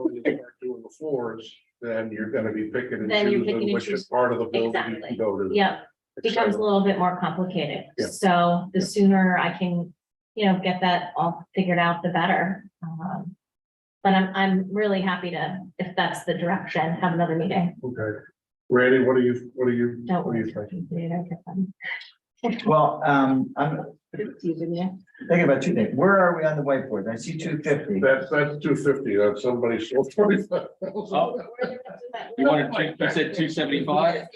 doing the floors, then you're gonna be picking and Then you're picking choosing and which choosing. part of the building you Exactly. can go to. Yep, becomes a little bit more complicated. Yeah. So the sooner I can, get that all figured out, the better. But I'm really happy to, if that's the direction, have another meeting. Okay. Randy, what do you Don't worry. think? Well, I'm thinking about two things. Where are we on the whiteboard? I see 250. That's 250, that's somebody sold 45,000. You want to, you said 275?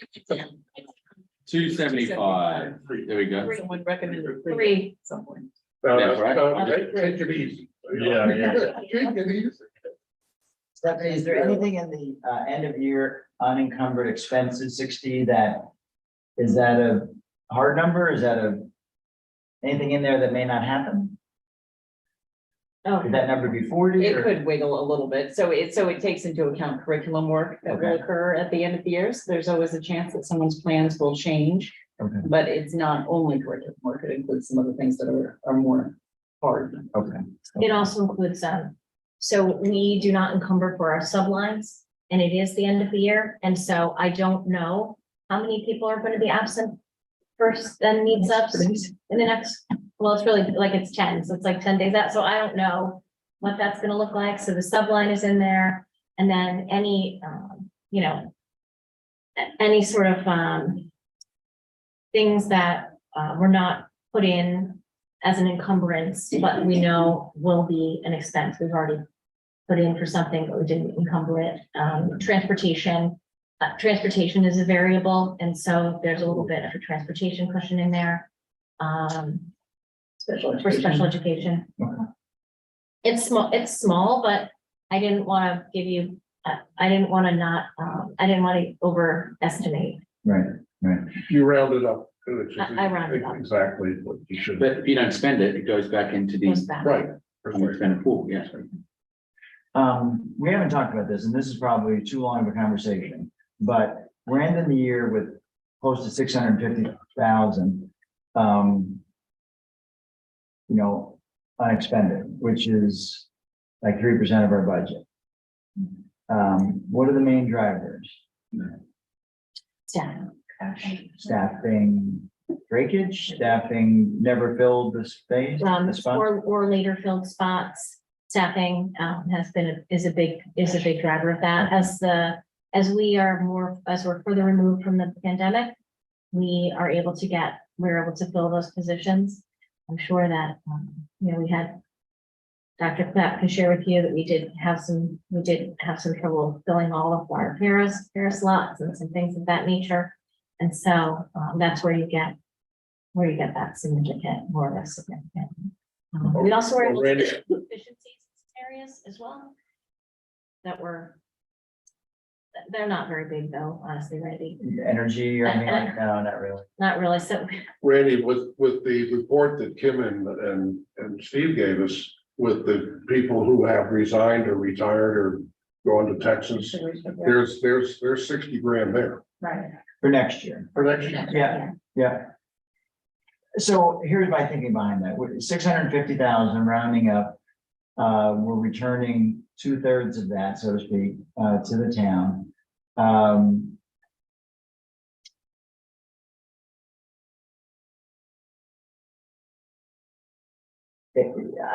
275. There we go. someone recommended Three. at some point. No, That's right. Take it easy. Yeah, yeah. Take it easy. Stephanie, is there anything in the end of year unencumbered expenses 60 is that a hard number? Is that anything in there that may not happen? Oh, Could that number be 40? It or- could wiggle a little bit. So it takes into account curriculum work that will Okay. occur at the end of the year. So there's always a chance that someone's plans will change. Okay, But it's not only curriculum work. It includes some other things that are more hard. okay. it also includes, so we do not encumber for our sublines, and it is the end of the year, and so I don't know how many people are going to be absent first, then need subs in the next, well, it's really like it's 10, so it's like 10 days out, so I don't know what that's gonna look like, so the subline is in there, and then any, any sort of, things that, were not put in as an encumbrance, but we know will be an expense, we've already put in for something, but we didn't encumber it, transportation. Transportation is a variable, and so there's a little bit of a transportation cushion in there. Special For special education. It's small, but I didn't want to give you, I didn't want to overestimate. Right, right. You rounded up. I rounded up. Exactly what you should. But if you don't spend it, it goes back into the Goes back. Right. unexpended pool, yes. We haven't talked about this, and this is probably too long of a conversation, but we're ending the year with close to 650,000. Unexpended, which is like 3% of our budget. What are the main drivers? Yeah. Staffing, breakage, staffing never filled the space? the spot? Or later filled spots, staffing, is a big driver of that. As we're further removed from the pandemic, we're able to fill those positions. I'm sure that, we had Dr. Clapp can share with you that we did have some trouble filling all of our para slots and some things of that nature. And so, that's where you get that significant, more or less significant. We also were able to get efficiencies in areas as well. They're not very big though, honestly, Randy. Energy or anything like, no, not really. Not really, so. Randy, with the report that Kim and Steve gave us, with the people who have resigned or retired or gone to Texas, there's 60 grand there Right. For next year. for next year. Yeah, yeah. So here's my thinking behind that. With 650,000 rounding up, we're returning 2/3 of that, so to speak, to the town. I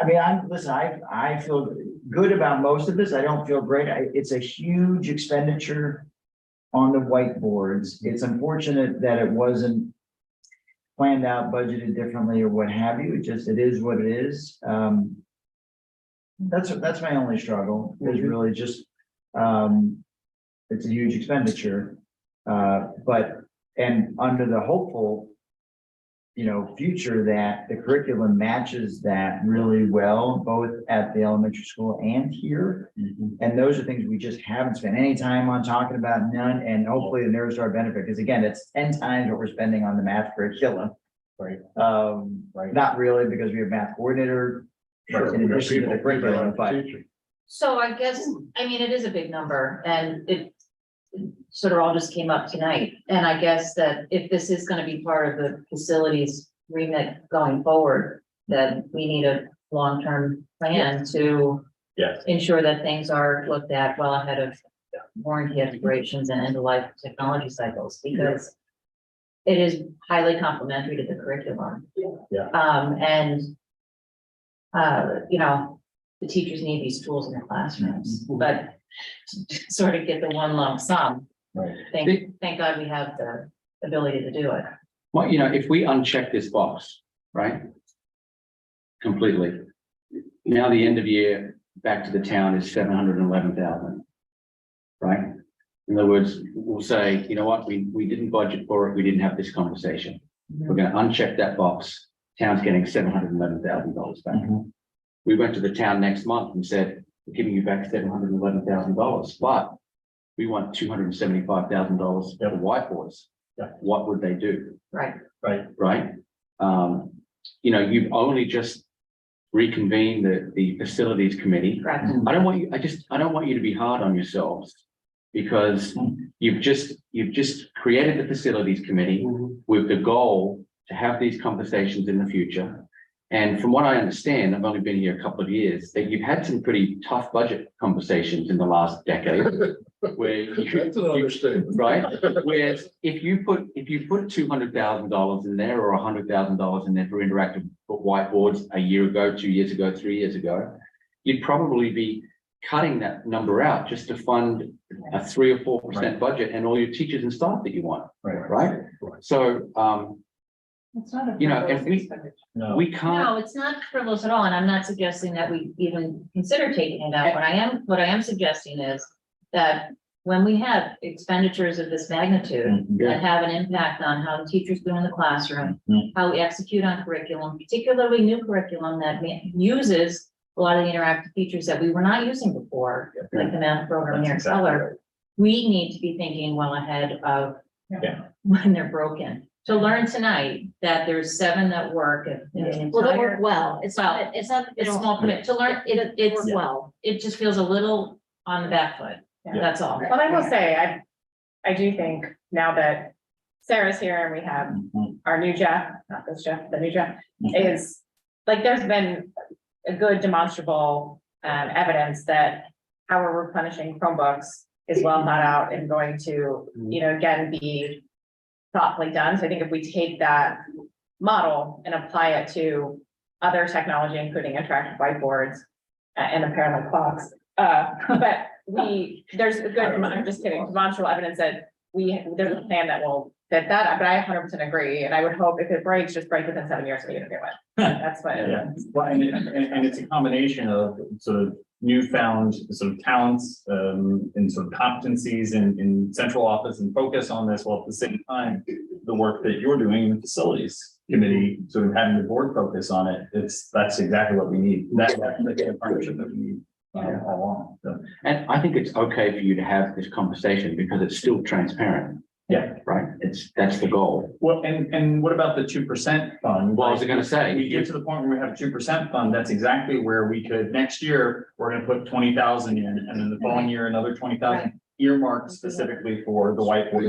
mean, I feel good about most of this. I don't feel great. It's a huge expenditure on the whiteboards. It's unfortunate that it wasn't planned out, budgeted differently or what have you. It is what it is. That's my only struggle, is really just, it's a huge expenditure. And under the hopeful, future that the curriculum matches that really well, both at the elementary school and here. And those are things we just haven't spent any time on talking about, none, and hopefully the nerves are benefit, because again, it's 10 times what we're spending on the math curriculum. Right. Not really, because we have math coordinator, Sure, in we got addition to the people curriculum, but teaching. So I guess, it is a big number and it sort of all just came up tonight. And I guess that if this is gonna be part of the facilities remit going forward, that we need a long-term plan to Yes. ensure that things are looked at well ahead of warranty expirations and end-of-life technology cycles, because it is highly complementary to the curriculum. Yeah. The teachers need these tools in their classrooms, but to sort of get the one lump sum. Right. Thank God we have the ability to do it. Well, if we uncheck this box, right? Completely. Now the end of year back to the town is 711,000. Right? In other words, we'll say, you know what, we didn't budget for it, we didn't have this conversation. We're gonna uncheck that box. Town's getting $711,000 back. We went to the town next month and said, we're giving you back $711,000, but we want $275,000 for whiteboards. Yeah. What would they do? Right. Right? You've only just reconvened the facilities committee. Correct. I don't want you to be hard on yourselves, because you've just created the facilities committee with the goal to have these conversations in the future. And from what I understand, I've only been here a couple of years, that you've had some pretty tough budget conversations in the last decade. Where That's an understatement. right? Whereas if you put $200,000 in there or $100,000 in there for interactive whiteboards a year ago, 2 years ago, 3 years ago, you'd probably be cutting that number out just to fund a 3 or 4% budget and all your teachers and staff that you want. Right? So, It's not a. if we can't. No, it's not frivolous at all, and I'm not suggesting that we even consider taking it out. What I am suggesting is that when we have expenditures of this magnitude that have an impact on how the teachers do in the classroom, how we execute on curriculum, particularly new curriculum that uses a lot of the interactive features that we were not using before, like the math program here in Keller, we need to be thinking well ahead of when they're broken. To learn tonight that there's 7 that work. Well, they work well. It's not, It's small commit to learn, it works well. it just feels a little on the back foot. That's all. Well, I will say, I do think now that Sarah's here and we have our new Jeff, not this Jeff, the new Jeff, is like, there's been a good demonstrable evidence that how we're replenishing Chromebooks is well thought out and going to, again, be thoughtfully done. So I think if we take that model and apply it to other technology, including interactive whiteboards and the parallel clocks. But there's a good, I'm just kidding, demonstrable evidence that there's a plan that will fit that, but I 100% agree. And I would hope if it breaks, just break within 7 years, so you don't get it. That's what. Yeah, well, and it's a combination of sort of newfound sort of talents, and sort of competencies in central office and focus on this, while at the same time, the work that you're doing in the facilities committee, sort of having the board focus on it, that's exactly what we need. That's the partnership that we need all along. So, And I think it's okay for you to have this conversation because it's still transparent. yeah. Right? That's the goal. Well, and what about the 2% fund? Well, I was gonna say, We get to the point where we have a 2% fund, that's exactly where we could, next year, we're gonna put 20,000 in, and then the following year, another 20,000 earmarked specifically for the whiteboard.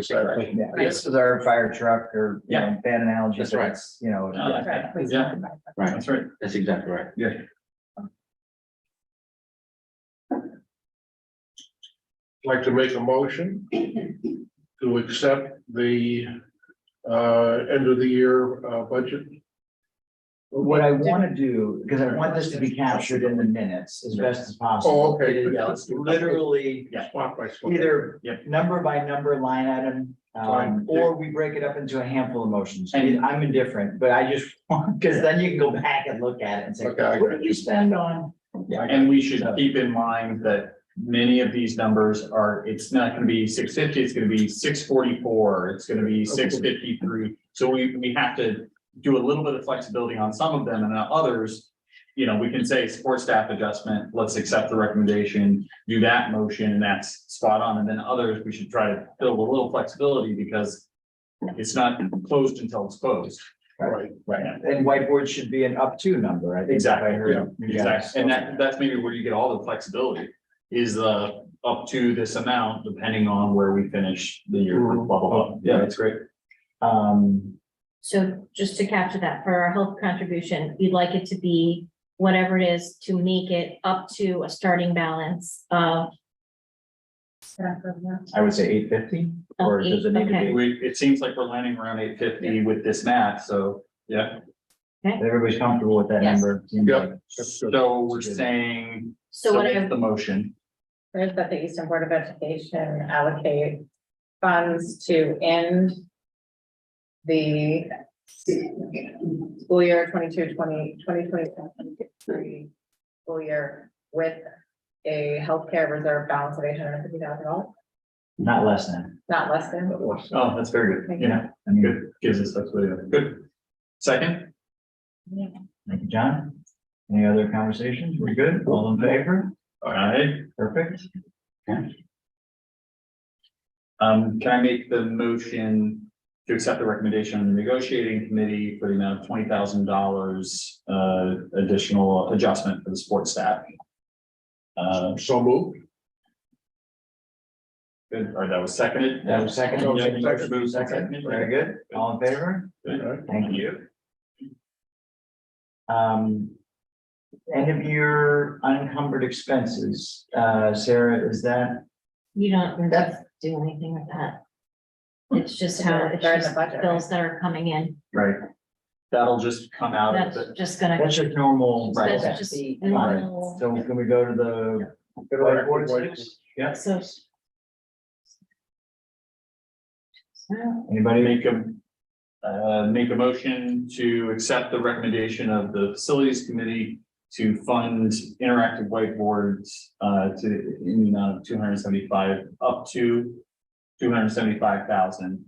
Yeah, this is our fire truck or, you know, bad analogy. That's but right. it's, you know. Yeah. Yeah. right, That's right. that's exactly right. Yeah. Like to make a motion to accept the end of the year budget. What I want to do, because I want this to be captured in the minutes as best as Oh, possible. okay. It is Yeah, let's do it. literally Spot by spot. either Yep. number by number line item, Fine. or we break it up into a handful of motions. And- I'm indifferent, but I just want, because then you can go back and look at it and say, Okay, I what got did you spend on? And we should keep in mind that many of these numbers are, it's not gonna be 650, it's gonna be 644, it's gonna be 653. So we have to do a little bit of flexibility on some of them, and on others, you know, we can say support staff adjustment, let's accept the recommendation, do that motion, and that's spot on. And then others, we should try to build a little flexibility because it's not closed until it's closed. Right. Right. And whiteboard should be an up to number, I think. Exactly, I heard you guys. Exactly, and that's maybe where you get all the flexibility, is up to this amount, depending on where we finish the year, blah, blah, blah. Yeah, that's great. So just to capture that, for our health contribution, you'd like it to be whatever it is to make it up to a starting balance of. I would say 850, or does it need to be? It seems like we're landing around 850 with this math, so, yeah. Everybody's comfortable with that Yes. number. Seems Yep. like- So we're saying, So what what's I, the motion? Where's that the Easton Board of Education allocate funds to end the school year 2023 school year with a healthcare reserve balance of $850,000, Not less than. not less than. Oh, that's very good, Thank you. yeah, I mean, good, gives us flexibility, good. Second, thank you, John. Any other conversations? We're good? All in favor? all right, Perfect. can I make the motion to accept the recommendation of the negotiating committee for the amount of $20,000 additional adjustment for the sports staff? So moved. Good, or that was seconded? That was second. Yeah, Second. moved, Second. seconded. Very good. All in favor? Good. Thank you. End of year unencumbered expenses. Sarah, is that? you don't have to do anything with that. It's just how, it's They're in the just budget, bills that are coming in. Right. That'll just come out of That's the, just gonna. That's just normal. That's Okay. just All right. normal. So can we go to the? Yeah. So. Anybody? make a motion to accept the recommendation of the facilities committee to fund interactive whiteboards, in the amount of 275, up to 275,000.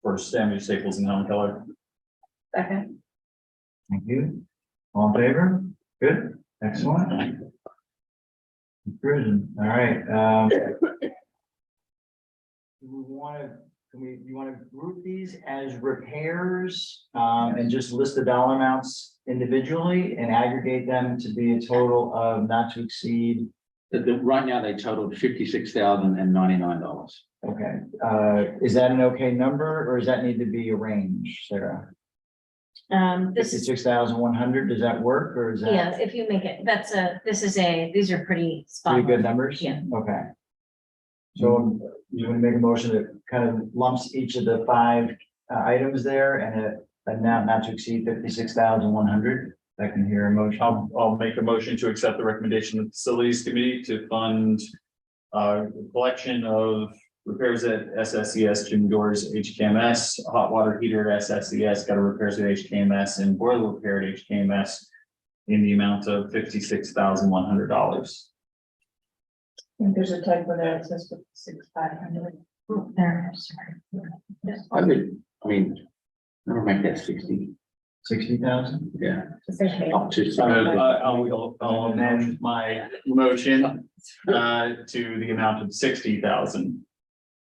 For Samuel Staples and Helen Keller. Second. Thank you. All in favor? Good, excellent. Cruising, all right. Do we want to, you want to group these as repairs, and just list the dollar amounts individually and aggregate them to be a total of not to exceed? Right now, they totaled $56,099. Okay, is that an okay number, or does that need to be arranged, Sarah? This is, 56,100, does that work, or is that? yeah, if you make it, these are pretty spot Pretty on. good numbers? Yeah. Okay. So you want to make a motion that kind of lumps each of the five items there and a amount not to exceed 56,100. I can hear a motion. I'll make a motion to accept the recommendation of the facilities committee to fund collection of repairs at SSES, gym doors, HKMS, hot water heater at SSES, gutter repairs at HKMS, and boiler repair at HKMS in the amount of $56,100. I think there's a typo there, it says 56,500. There, sorry. I mean, never make that 60, 60,000? yeah, Essentially. up to. I'll amend my motion to the amount of 60,000.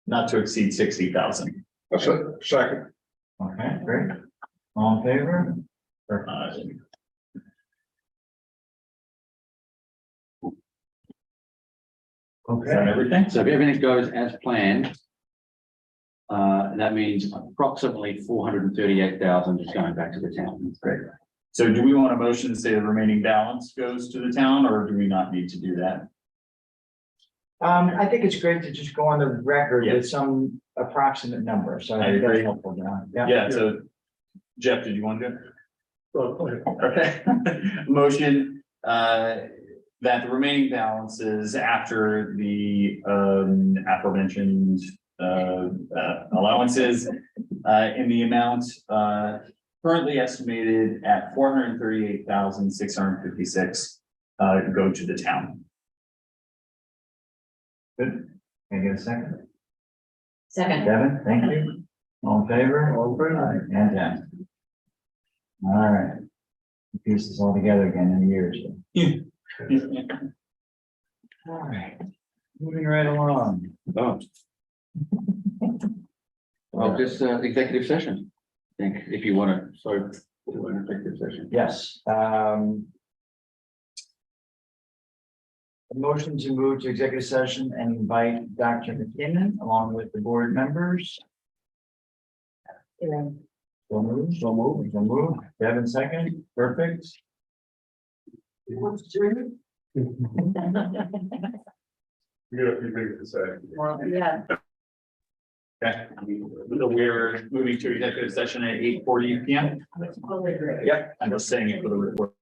Not to exceed 60,000. Second. Okay, great. All in favor? Is that Okay, everything? So if everything goes as planned, that means approximately 438,000 is going back to the town. Great. So do we want a motion to say the remaining balance goes to the town, or do we not need to do that? I think it's great to just go on the record Yeah. with some approximate number, so I I think that's agree. helpful, John. Yeah. Yeah, so Jeff, did you want to do it? Well, go ahead. Okay, motion, that the remaining balances after the, aforementioned, allowances, in the amount, currently estimated at 438,656, go to the town. Good. Can I get a second? Second. Devin, thank you. All in favor? All in favor. Aye, and Dan. All right. Pieces all together again in years. All right. Moving right along. Oh. Well, just executive session, I think, if you want to, so, do an executive session. Yes, a motion to move to executive session and invite Dr. McKinnon along with the board members. So move, so move, so move. Devin second, perfect. You got a few things to say. Yeah. Okay, so we're moving to executive session at 8:40 PM. Yep, I'm just saying it for the report.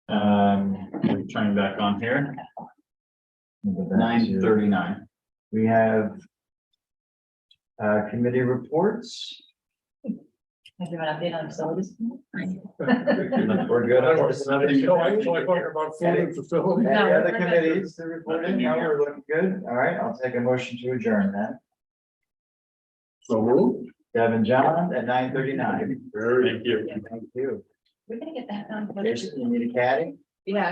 Turning back on here, 9:39. We have committee reports. Have you an update on facilities? We're good. So I talk about food and facility. Any No, other we're good. committees to report in? No, we're looking good. All right, I'll take a motion to adjourn then. So moved. Deb and John at 9:39. Very Thank you. Thank you. We're gonna get that done. Jason, you need a caddy? Yeah.